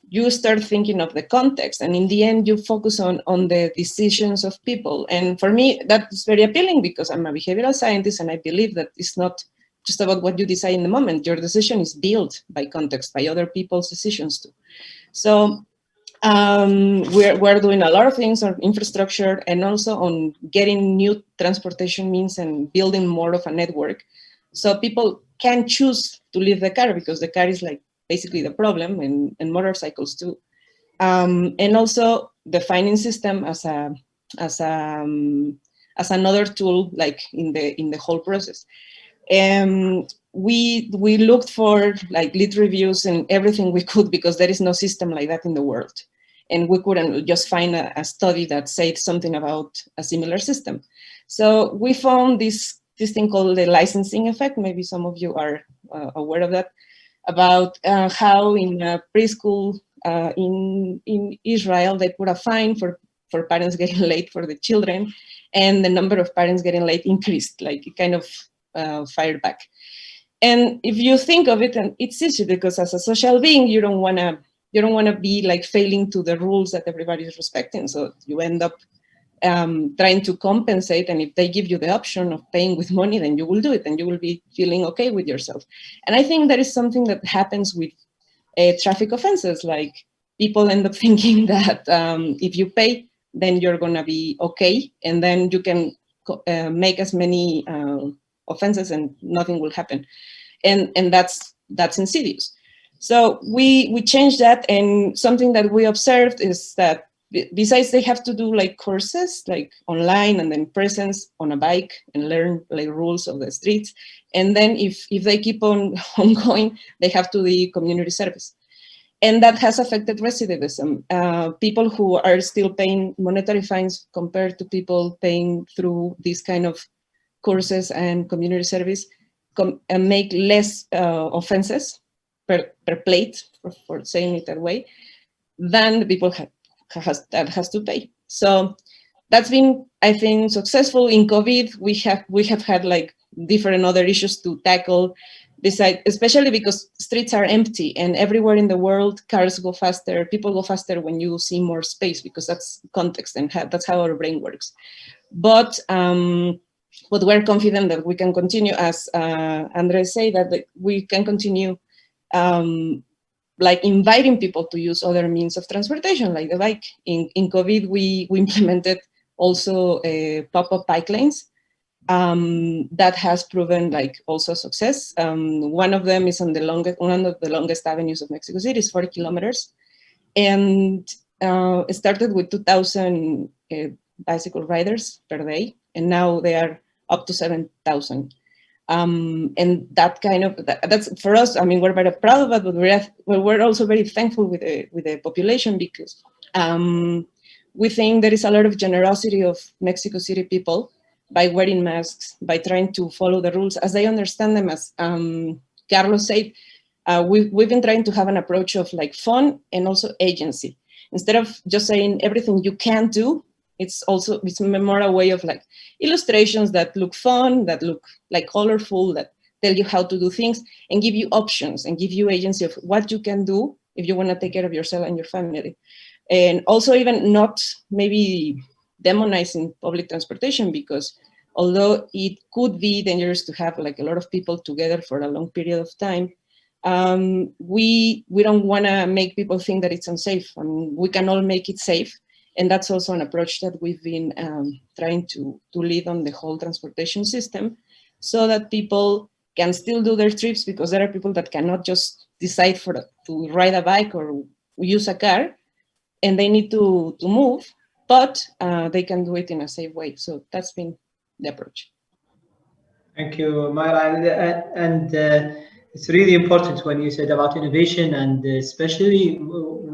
you start thinking of the context, and in the end, you focus on the decisions of people. And for me, that's very appealing because I'm a behavioral scientist, and I believe that it's not just about what you decide in the moment. Your decision is built by context, by other people's decisions too. So we're doing a lot of things on infrastructure and also on getting new transportation means and building more of a network. So people can choose to leave the car because the car is like basically the problem, and motorcycles too. And also the fining system as another tool, like in the whole process. We looked for like lead reviews and everything we could because there is no system like that in the world. And we couldn't just find a study that said something about a similar system. So we found this thing called the licensing effect. Maybe some of you are aware of that, about how in preschool in Israel, they put a fine for parents getting late for the children, and the number of parents getting late increased, like it kind of fired back. And if you think of it, and it's easy because as a social being, you don't want to be like failing to the rules that everybody is respecting. So you end up trying to compensate, and if they give you the option of paying with money, then you will do it and you will be feeling okay with yourself. And I think that is something that happens with traffic offenses. Like people end up thinking that if you pay, then you're gonna be okay, and then you can make as many offenses and nothing will happen. And that's insidious. So we changed that, and something that we observed is that besides they have to do like courses like online and then presence on a bike and learn like rules of the streets, and then if they keep on going, they have to do community service. And that has affected recidivism. People who are still paying monetary fines compared to people paying through these kind of courses and community service make less offenses per plate, for saying it that way, than the people that has to pay. So that's been, I think, successful. In COVID, we have had like different other issues to tackle, besides, especially because streets are empty, and everywhere in the world cars go faster, people go faster when you see more space, because that's context and that's how our brain works. But we're confident that we can continue, as Andrés said, that we can continue like inviting people to use other means of transportation, like the bike. In COVID, we implemented also pop-up bike lanes. That has proven like also success. One of them is on one of the longest avenues of Mexico City, is 40 kilometers. And it started with 2,000 bicycle riders per day, and now they are up to 7,000. And that kind of, that's for us, I mean, we're very proud of it, but we're also very thankful with the population, because we think there is a lot of generosity of Mexico City people by wearing masks, by trying to follow the rules as they understand them. As Carlos said, we've been trying to have an approach of like fun and also agency. Instead of just saying everything you can do, it's more a way of like illustrations that look fun, that look like colorful, that tell you how to do things and give you options and give you agency of what you can do if you want to take care of yourself and your family. And also even not maybe demonizing public transportation, because although it could be dangerous to have like a lot of people together for a long period of time, we don't want to make people think that it's unsafe. I mean, we can all make it safe. And that's also an approach that we've been trying to lead on the whole transportation system. so that people can still do their trips, because there are people that cannot just decide to ride a bike or use a car, and they need to move, but they can do it in a safe way. So that's been the approach. Thank you, Mayra. And it's really important when you said about innovation, and especially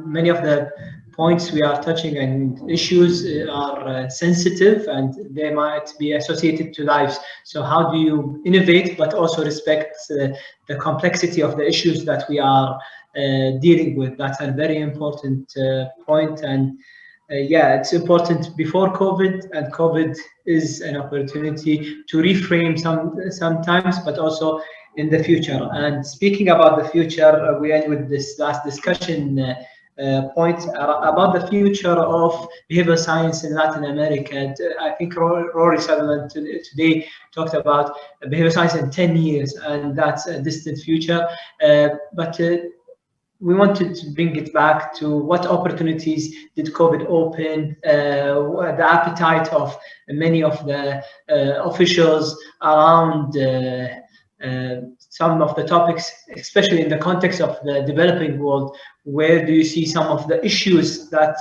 many of the points we are touching and issues are sensitive and they might be associated to lives. So how do you innovate but also respect the complexity of the issues that we are dealing with? That's a very important point. And yeah, it's important before COVID, and COVID is an opportunity to reframe sometimes, but also in the future. And speaking about the future, we end with this last discussion point about the future of behavioral science in Latin America. And I think Rory Sutherland today talked about behavioral science in 10 years, and that's a distant future. But we wanted to bring it back to what opportunities did COVID open, the appetite of many of the officials around some of the topics, especially in the context of the developing world. Where do you see some of the issues that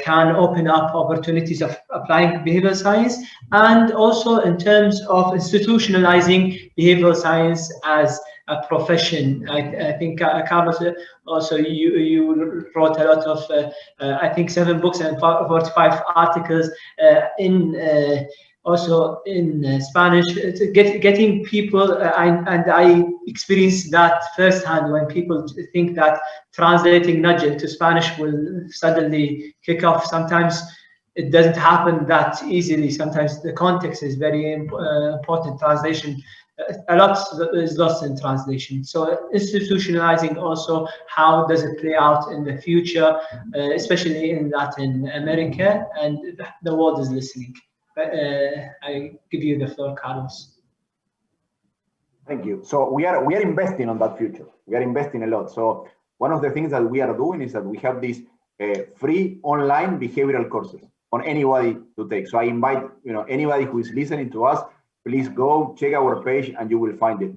can open up opportunities of applying behavioral science, and also in terms of institutionalizing behavioral science as a profession? I think Carlos, also you wrote a lot of I think 7 books and 45 articles in also in Spanish, getting people, and I experienced that firsthand when people think that translating nudge into Spanish will suddenly kick off. Sometimes it doesn't happen that easily. Sometimes the context is very important. Translation, a lot is lost in translation. So institutionalizing also, how does it play out in the future, especially in Latin America, and the world is listening. I give you the floor, Carlos. Thank you. So we are investing on that future. We are investing a lot. So one of the things that we are doing is that we have these free online behavioral courses on anybody to take. So I invite anybody who is listening to us, please go check our page and you will find it.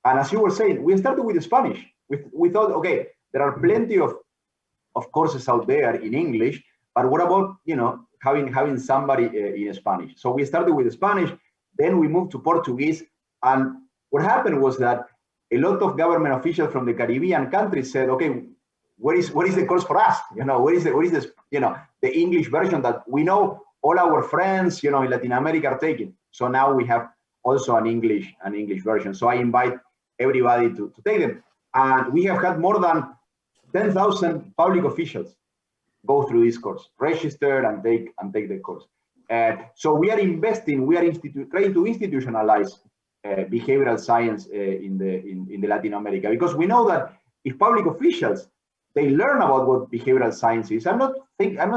And as you were saying, we started with Spanish. We thought, okay, there are plenty of courses out there in English, but what about having somebody in Spanish? So we started with Spanish, then we moved to Portuguese, and what happened was that a lot of government officials from the Caribbean countries said, okay, what is the course for us? What is the English version that we know all our friends in Latin America are taking? So now we have also an English version. So I invite everybody to take them, and we have had more than 10,000 public officials go through this course, register and take the course. So we are investing, we are trying to institutionalize behavioral science in the Latin America, because we know that if public officials, they learn about what behavioral science is, I'm not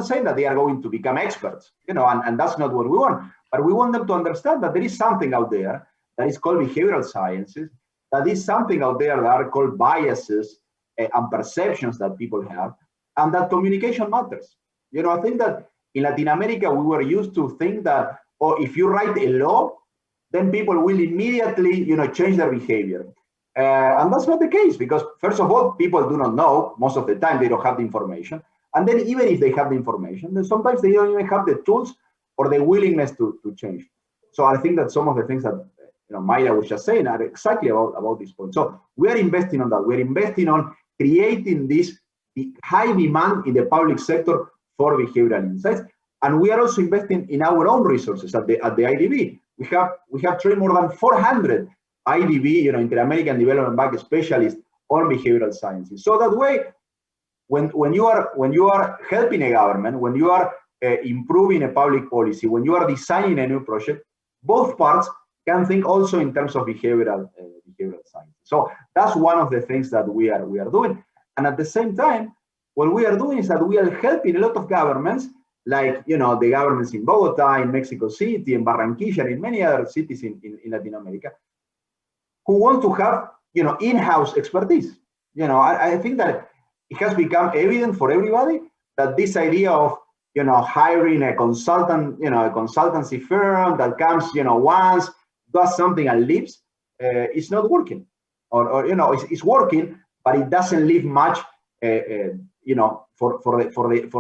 saying that they are going to become experts, and that's not what we want, but we want them to understand that there is something out there that is called behavioral sciences, that is something out there that are called biases and perceptions that people have, and that communication matters. I think that in Latin America, we were used to think that, if you write a law, then people will immediately, change their behavior. And that's not the case, because first of all, people do not know. Most of the time, they don't have the information. And then even if they have the information, then sometimes they don't even have the tools or the willingness to change. So I think that some of the things that Mayra was just saying are exactly about this point. So we are investing on that. We're investing on creating this high demand in the public sector for behavioral insights, and we are also investing in our own resources at the IDB. We have trained more than 400 IDB, Inter-American Development Bank specialists on behavioral sciences. So that way, when you are helping a government, when you are improving a public policy, when you are designing a new project, both parts can think also in terms of behavioral science. So that's one of the things that we are doing. And at the same time, what we are doing is that we are helping a lot of governments, like the governments in Bogotá, in Mexico City, in Barranquilla, and in many other cities in Latin America, who want to have in-house expertise. I think that it has become evident for everybody that this idea of hiring a consultant, a consultancy firm that comes once, does something and leaves, it's not working, or it's working, but it doesn't leave much, for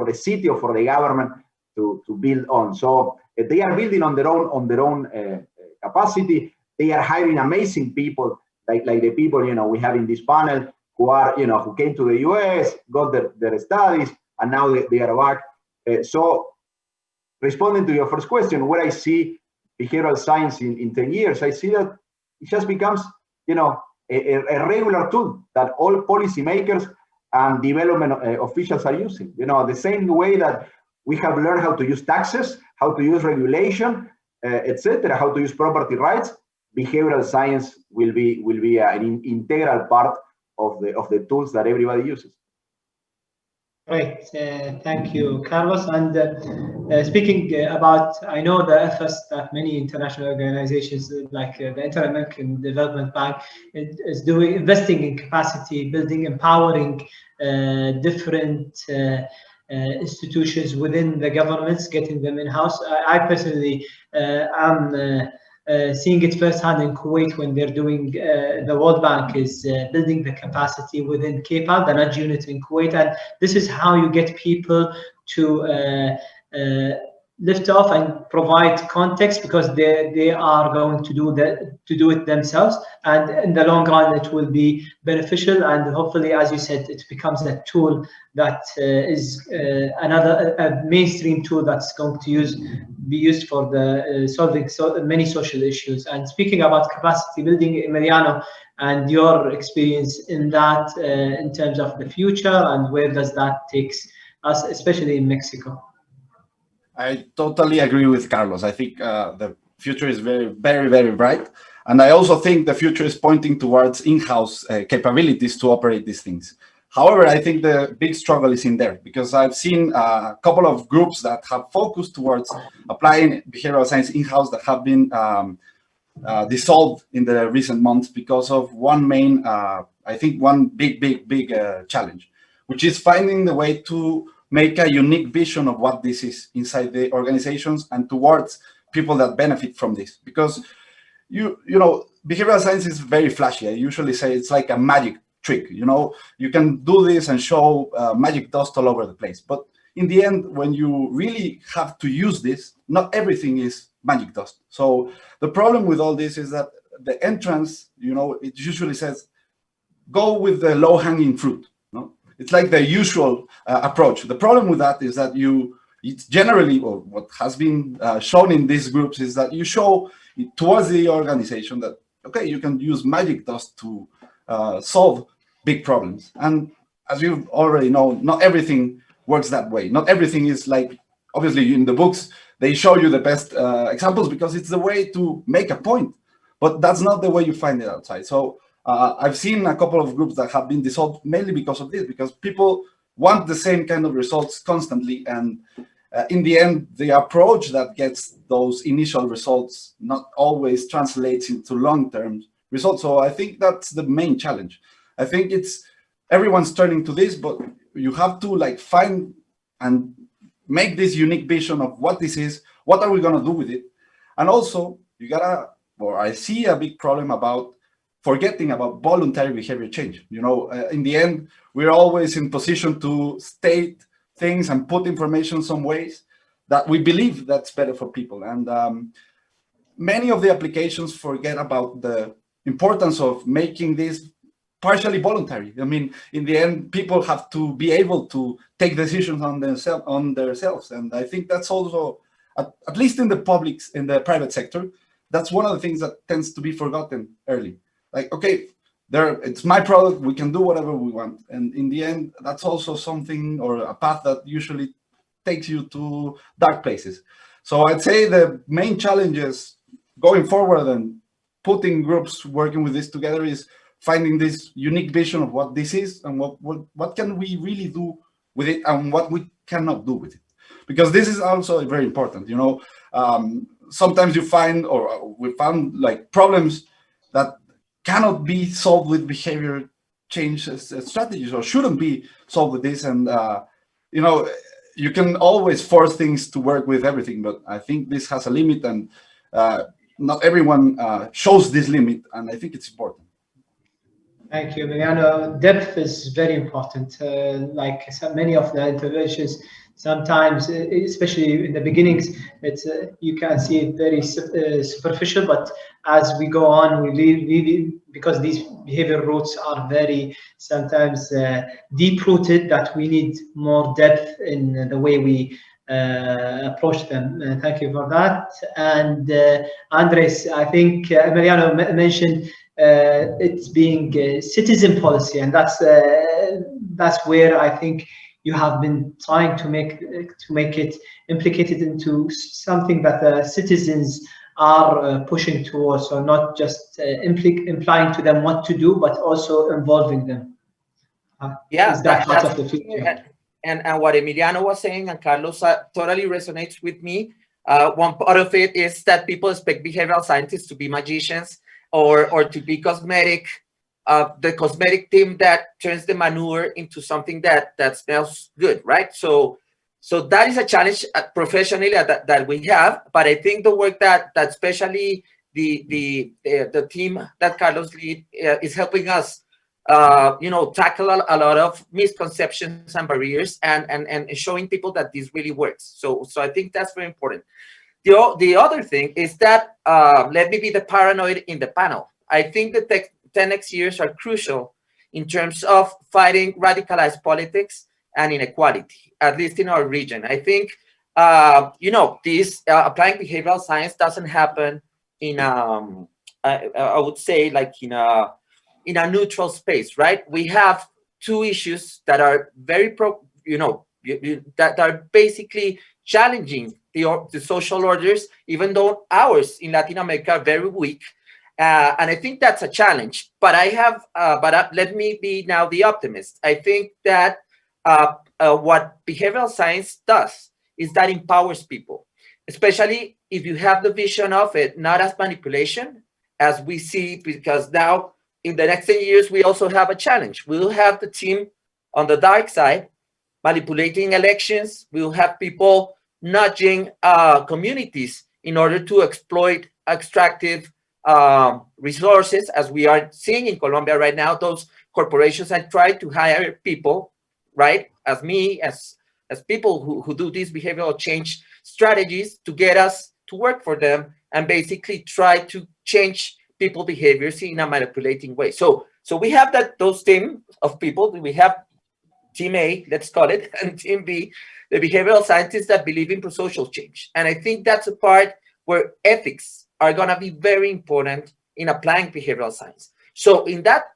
the city or for the government to build on. So they are building on their own capacity. They are hiring amazing people, like the people we have in this panel, who are who came to the US, got their studies, and now they are back. So responding to your first question, where I see behavioral science in 10 years, I see that it just becomes a regular tool that all policymakers and development officials are using. The same way that we have learned how to use taxes, how to use regulation, etc., how to use property rights. Behavioral science will be an integral part of the tools that everybody uses. Great, thank you, Carlos. And speaking about, I know the efforts that many international organizations like the Inter-American Development Bank is doing, investing in capacity building, empowering different institutions within the governments, getting them in-house. I personally am seeing it firsthand in Kuwait when they're doing, the World Bank is building the capacity within KPAL, the nudge unit in Kuwait. And this is how you get people to lift off and provide context, because they are going to do it themselves, and in the long run it will be beneficial, and hopefully, as you said, it becomes a tool that is a mainstream tool that's going to be used for the solving many social issues. And speaking about capacity building, Emiliano, and your experience in that, in terms of the future, and where does that take us, especially in Mexico? I totally agree with Carlos. I think the future is very, very, very bright. And I also think the future is pointing towards in-house capabilities to operate these things. However, I think the big struggle is in there, because I've seen a couple of groups that have focused towards applying behavioral science in-house that have been dissolved in the recent months because of one main, I think one big challenge, which is finding the way to make a unique vision of what this is inside the organizations and towards people that benefit from this. Because you know, behavioral science is very flashy. I usually say it's like a magic trick. You can do this and show magic dust all over the place. But in the end, when you really have to use this, not everything is magic dust. So the problem with all this is that the entrance, it usually says, go with the low-hanging fruit. It's like the usual approach. The problem with that is that it's generally, or what has been shown in these groups, is that you show towards the organization that, okay, you can use magic dust to solve big problems. And as you already know, not everything works that way. Not everything is like, obviously in the books, they show you the best examples because it's the way to make a point, but that's not the way you find it outside. So I've seen a couple of groups that have been dissolved mainly because of this, because people want the same kind of results constantly. And in the end, the approach that gets those initial results not always translates into long-term results. So I think that's the main challenge. I think everyone's turning to this, but you have to find and make this unique vision of what this is, what are we going to do with it? And also I see a big problem about forgetting about voluntary behavior change. In the end, we're always in position to state things and put information some ways that we believe that's better for people. And many of the applications forget about the importance of making this partially voluntary. I mean, in the end, people have to be able to take decisions on themselves. And I think that's also, at least in the private sector, that's one of the things that tends to be forgotten early. Like, okay, it's my product, we can do whatever we want. And in the end, that's also something, or a path that usually takes you to dark places. So I'd say the main challenges going forward and putting groups working with this together is finding this unique vision of what this is and what can we really do with it and what we cannot do with it. Because this is also very important. Sometimes you find, or we found problems that cannot be solved with behavior change strategies, or shouldn't be solved with this. And you can always force things to work with everything, but I think this has a limit. And not everyone shows this limit, and I think it's important. Thank you, Emiliano. Depth is very important. Like so many of the interventions, sometimes, especially in the beginnings, it's you can see it very superficial. But as we go on, we really because these behavior roots are very sometimes deep-rooted, that we need more depth in the way we approach them. Thank you for that. And Andres, I think Emiliano mentioned it's being citizen policy, and that's where I think you have been trying to make it implicated into something that the citizens are pushing towards, so not just implying to them what to do, but also involving them. Yeah, is that part of the future? And what Emiliano was saying, and Carlos totally resonates with me. One part of it is that people expect behavioral scientists to be magicians, or to be cosmetic, the cosmetic team that turns the manure into something that smells good, right? So that is a challenge professionally that we have. But I think the work that especially the team that Carlos lead is helping us, tackle a lot of misconceptions and barriers, and showing people that this really works. So I think that's very important. The other thing is that, let me be the paranoid in the panel. I think the 10 next years are crucial in terms of fighting radicalized politics and inequality, at least in our region. I think, this applying behavioral science doesn't happen in, I would say, like in a neutral space, right? We have two issues that are very that are basically challenging the social orders, even though ours in Latin America are very weak. And I think that's a challenge. But let me be now the optimist. I think that what behavioral science does is that empowers people, especially if you have the vision of it, not as manipulation, as we see, because now in the next 10 years, we also have a challenge. We'll have the team on the dark side manipulating elections. We'll have people nudging communities in order to exploit extractive resources, as we are seeing in Colombia right now. Those corporations are trying to hire people, right, as me, as people who do these behavioral change strategies to get us to work for them and basically try to change people behaviors in a manipulating way. So we have those team of people. We have Team A, let's call it, and Team B, the behavioral scientists that believe in pro-social change. And I think that's a part where ethics are going to be very important in applying behavioral science. So with that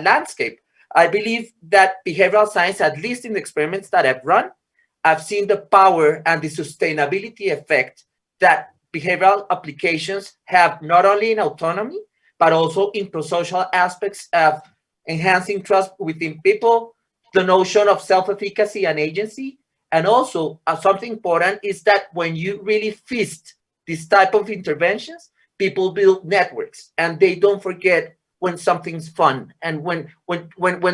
landscape, I believe that behavioral science, at least in the experiments that I've run, I've seen the power and the sustainability effect that behavioral applications have, not only in autonomy, but also in pro-social aspects of enhancing trust within people, the notion of self-efficacy and agency. And also something important is that when you really feast this type of interventions, people build networks, and they don't forget when something's fun, and when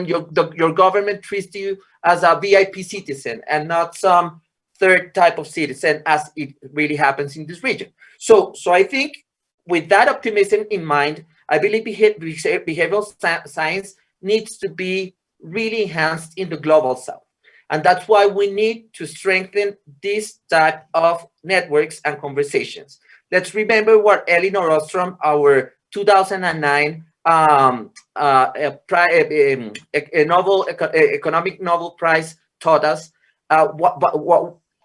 your government treats you as a VIP citizen and not some third type of citizen, as it really happens in this region. So I think with that optimism in mind, I believe behavioral science needs to be really enhanced in the global south. And that's why we need to strengthen this type of networks and conversations. Let's remember what Elinor Ostrom, our 2009 economic Nobel Prize, taught us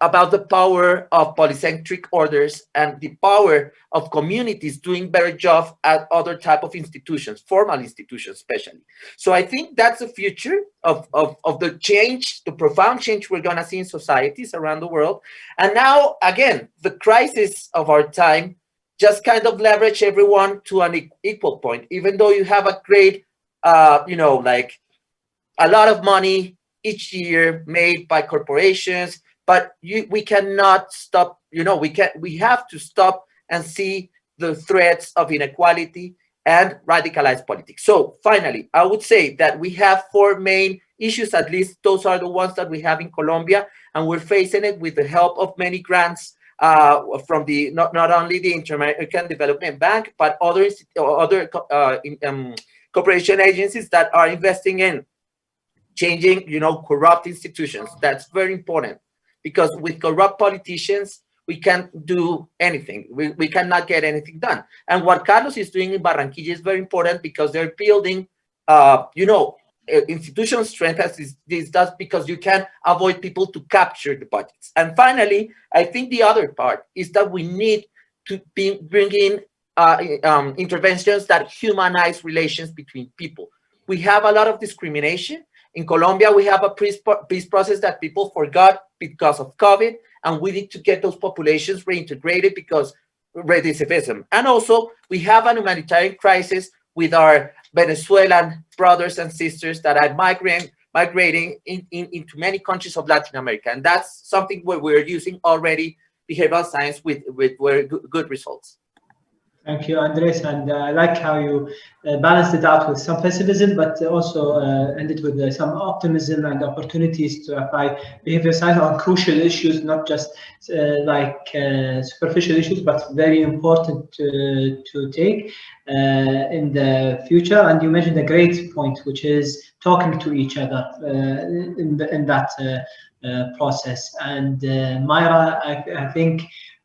about the power of polycentric orders and the power of communities doing better job at other type of institutions, formal institutions especially. So I think that's the future of the change, the profound change we're gonna see in societies around the world. And now, again, the crisis of our time just kind of leverage everyone to an equal point, even though you have a great, like a lot of money each year made by corporations, but we cannot stop, we have to stop and see the threats of inequality and radicalized politics. So finally, I would say that we have 4 main issues, at least those are the ones that we have in Colombia, and we're facing it with the help of many grants from the not only the Inter-American Development Bank, but other cooperation agencies that are investing in changing, corrupt institutions. That's very important, because with corrupt politicians, we can't do anything. We cannot get anything done. And what Carlos is doing in Barranquilla is very important, because they're building, institutional strength as this does, because you can avoid people to capture the budgets. And finally, I think the other part is that we need to bring in interventions that humanize relations between people. We have a lot of discrimination. In Colombia, we have a peace process that people forgot because of COVID, and we need to get those populations reintegrated because recidivism. And also, we have an humanitarian crisis with our Venezuelan brothers and sisters that are migrating into many countries of Latin America. And that's something where we're using already behavioral science with very good results. Thank you, Andres, and I like how you balanced it out with some pessimism, but also ended with some optimism and opportunities to apply behavior science on crucial issues, not just superficial issues, but very important to take in the future. And you mentioned a great point, which is talking to each other in that process. And Mayra, I think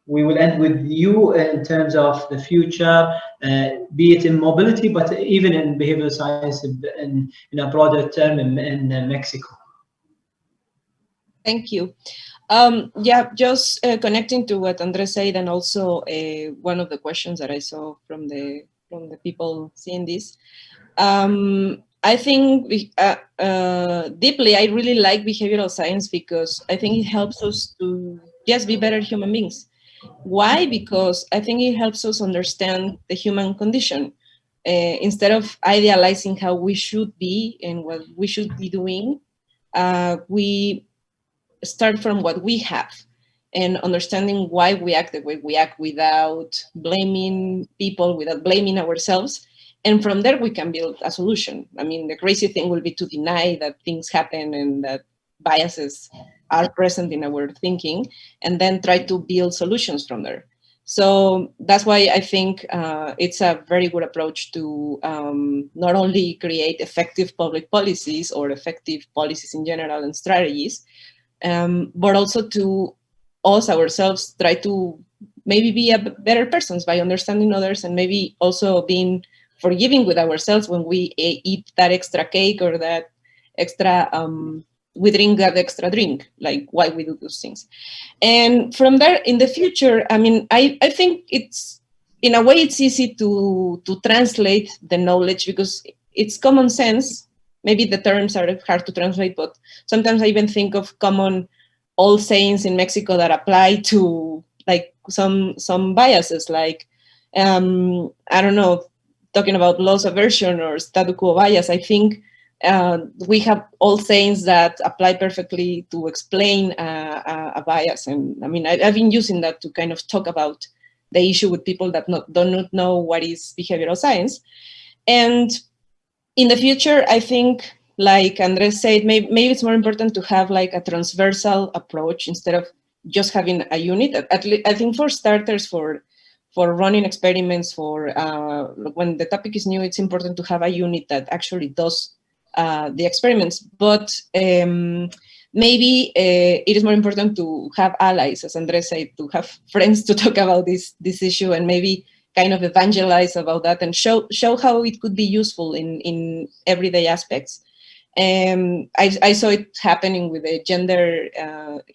we will end with you in terms of the future, be it in mobility, but even in behavioral science in a broader term in Mexico. Thank you. Yeah, just connecting to what Andres said, and also one of the questions that I saw from the people seeing this. I think deeply, I really like behavioral science, because I think it helps us to just be better human beings. Why? Because I think it helps us understand the human condition. Instead of idealizing how we should be and what we should be doing, we start from what we have and understanding why we act the way we act, without blaming people, without blaming ourselves. And from there, we can build a solution. I mean, the crazy thing will be to deny that things happen and that biases are present in our thinking, and then try to build solutions from there. So that's why I think it's a very good approach to not only create effective public policies or effective policies in general and strategies, but also to us ourselves try to maybe be a better persons by understanding others, and maybe also being forgiving with ourselves when we eat that extra cake or that extra we drink that extra drink, like why we do those things. And from there, in the future, I mean, I think it's, in a way, it's easy to translate the knowledge, because it's common sense. Maybe the terms are hard to translate, but sometimes I even think of common old sayings in Mexico that apply to like some biases, like, I don't know, talking about loss aversion or statu quo bias. I think we have all sayings that apply perfectly to explain a bias. And I mean, I've been using that to kind of talk about the issue with people that don't know what is behavioral science. And in the future, I think, like Andres said, maybe it's more important to have like a transversal approach instead of just having a unit. At least, I think for starters, for running experiments, for when the topic is new, it's important to have a unit that actually does the experiments. But maybe it is more important to have allies, as Andres said, to have friends to talk about this issue, and maybe kind of evangelize about that and show how it could be useful in everyday aspects. I saw it happening with the gender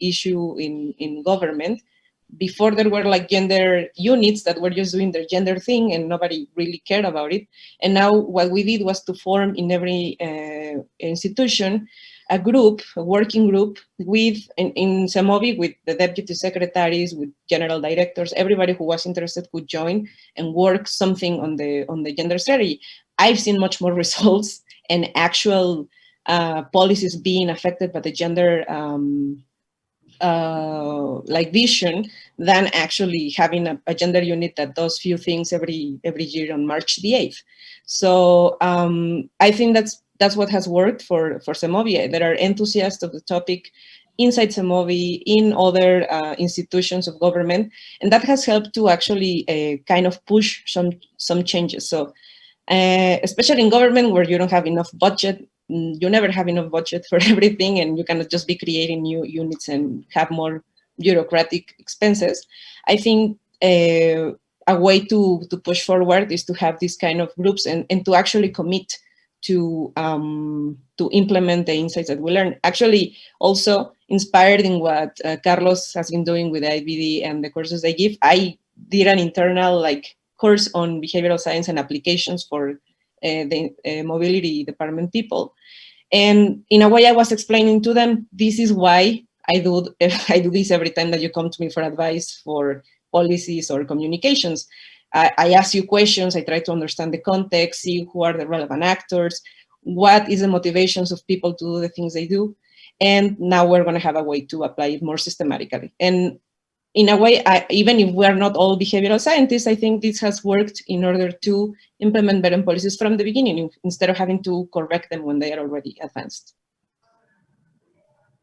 issue in government. Before, there were like gender units that were just doing their gender thing and nobody really cared about it. And now what we did was to form in every institution a group, a working group with, in SEMOVI, with the deputy secretaries, with general directors. Everybody who was interested could join and work something on the gender strategy. I've seen much more results and actual policies being affected by the gender like vision than actually having a gender unit that does few things every year on March the 8th. So I think that's what has worked for SEMOVI. There are enthusiasts of the topic, inside SEMOVI, in other institutions of government, and that has helped to actually kind of push some changes. So especially in government where you don't have enough budget, you never have enough budget for everything, and you cannot just be creating new units and have more bureaucratic expenses. I think a way to push forward is to have these kind of groups and to actually commit to implement the insights that we learn. Actually, also inspired in what Carlos has been doing with IBD and the courses they give, I did an internal course on behavioral science and applications for the mobility department people. And in a way, I was explaining to them, this is why I do this every time that you come to me for advice for policies or communications. I ask you questions, I try to understand the context, see who are the relevant actors, what is the motivations of people to do the things they do, and now we're going to have a way to apply it more systematically. And in a way, even if we're not all behavioral scientists, I think this has worked in order to implement better policies from the beginning, instead of having to correct them when they are already advanced.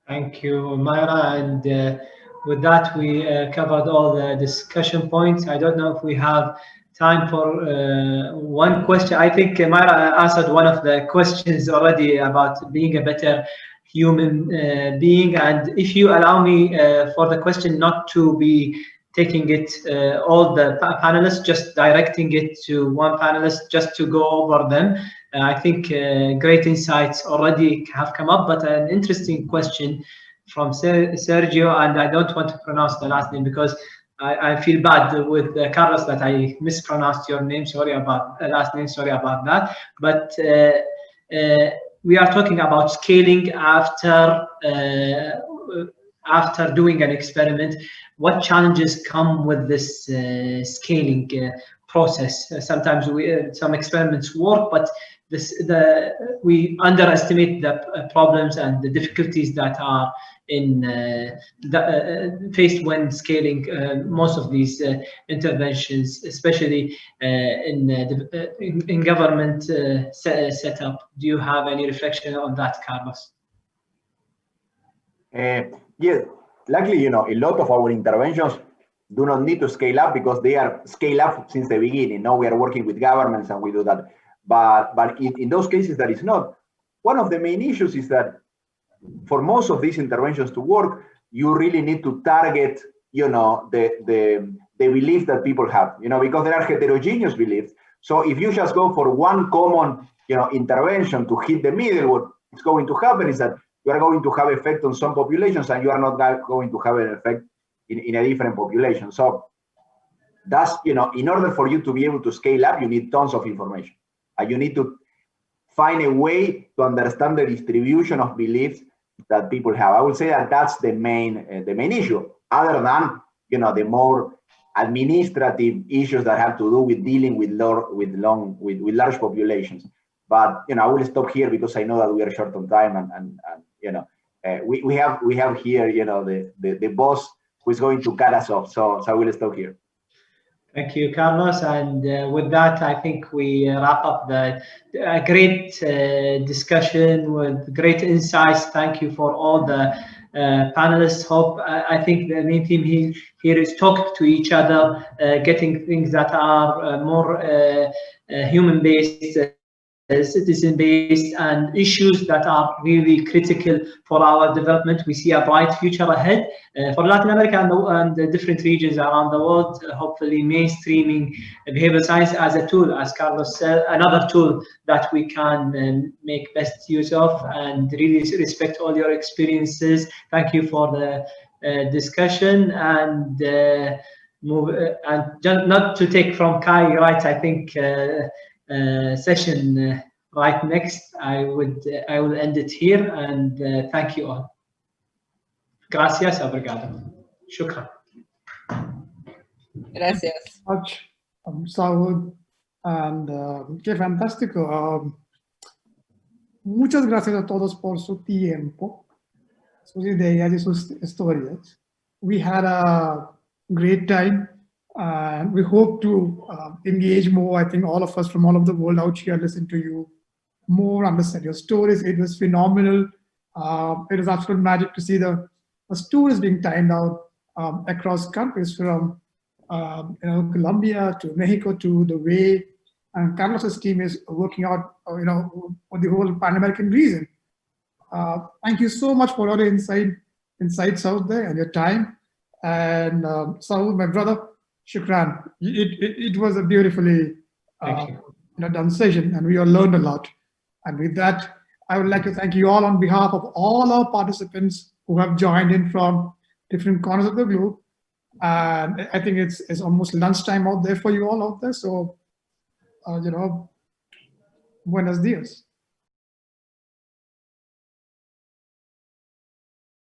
Thank you, Mayra. And with that, we covered all the discussion points. I don't know if we have time for one question. I think Mayra answered one of the questions already about being a better human being. And if you allow me for the question not to be taking it all the panelists, just directing it to one panelist just to go over them. I think great insights already have come up, but an interesting question from Sergio, and I don't want to pronounce the last name because I feel bad with Carlos that I mispronounced your name. Sorry about last name. Sorry about that. But we are talking about scaling after doing an experiment. What challenges come with this scaling process? Sometimes some experiments work, but we underestimate the problems and the difficulties that are faced when scaling most of these interventions, especially in government setup. Do you have any reflection on that, Carlos? Yes, luckily, a lot of our interventions do not need to scale up because they are scale up since the beginning. Now we are working with governments and we do that. But in those cases that is not, one of the main issues is that for most of these interventions to work, you really need to target, the beliefs that people have, because there are heterogeneous beliefs. So if you just go for one common, intervention to hit the middle, what is going to happen is that you are going to have effect on some populations and you are not going to have an effect in a different population. So that's, in order for you to be able to scale up, you need tons of information. You need to find a way to understand the distribution of beliefs that people have. I would say that that's the main issue, other than, the more administrative issues that have to do with dealing with large populations. But, I will stop here because I know that we are short on time and we have here, the boss who is going to cut us off. So I will stop here. Thank you, Carlos. And with that, I think we wrap up a great discussion with great insights. Thank you for all the panelists. I think the main theme here is talk to each other, getting things that are more human-based, citizen-based, and issues that are really critical for our development. We see a bright future ahead for Latin America and the different regions around the world, hopefully mainstreaming behavioral science as a tool, as Carlos said, another tool that we can make best use of, and really respect all your experiences. Thank you for the discussion, and not to take from Kai, right? I think session right next. I will end it here, and thank you all. Gracias, obrigado. Shukran. Gracias. Much, Saud, and qué fantástico. Muchas gracias a todos por su tiempo, sus ideas y sus historias. We had a great time. And we hope to engage more. I think all of us from all over the world out here listen to you more, understand your stories. It was phenomenal. It was absolute magic to see the a tour is being timed out across countries from Colombia to Mexico to the way, and Carlos's team is working out, for the whole Pan-American region. Thank you so much for all the insights out there and your time. And Saud, my brother, shukran. It was a beautifully done session, and we all learned a lot. And with that, I would like to thank you all on behalf of all our participants who have joined in from different corners of the globe. And I think it's almost lunchtime out there for you all out there. So, buenos dias.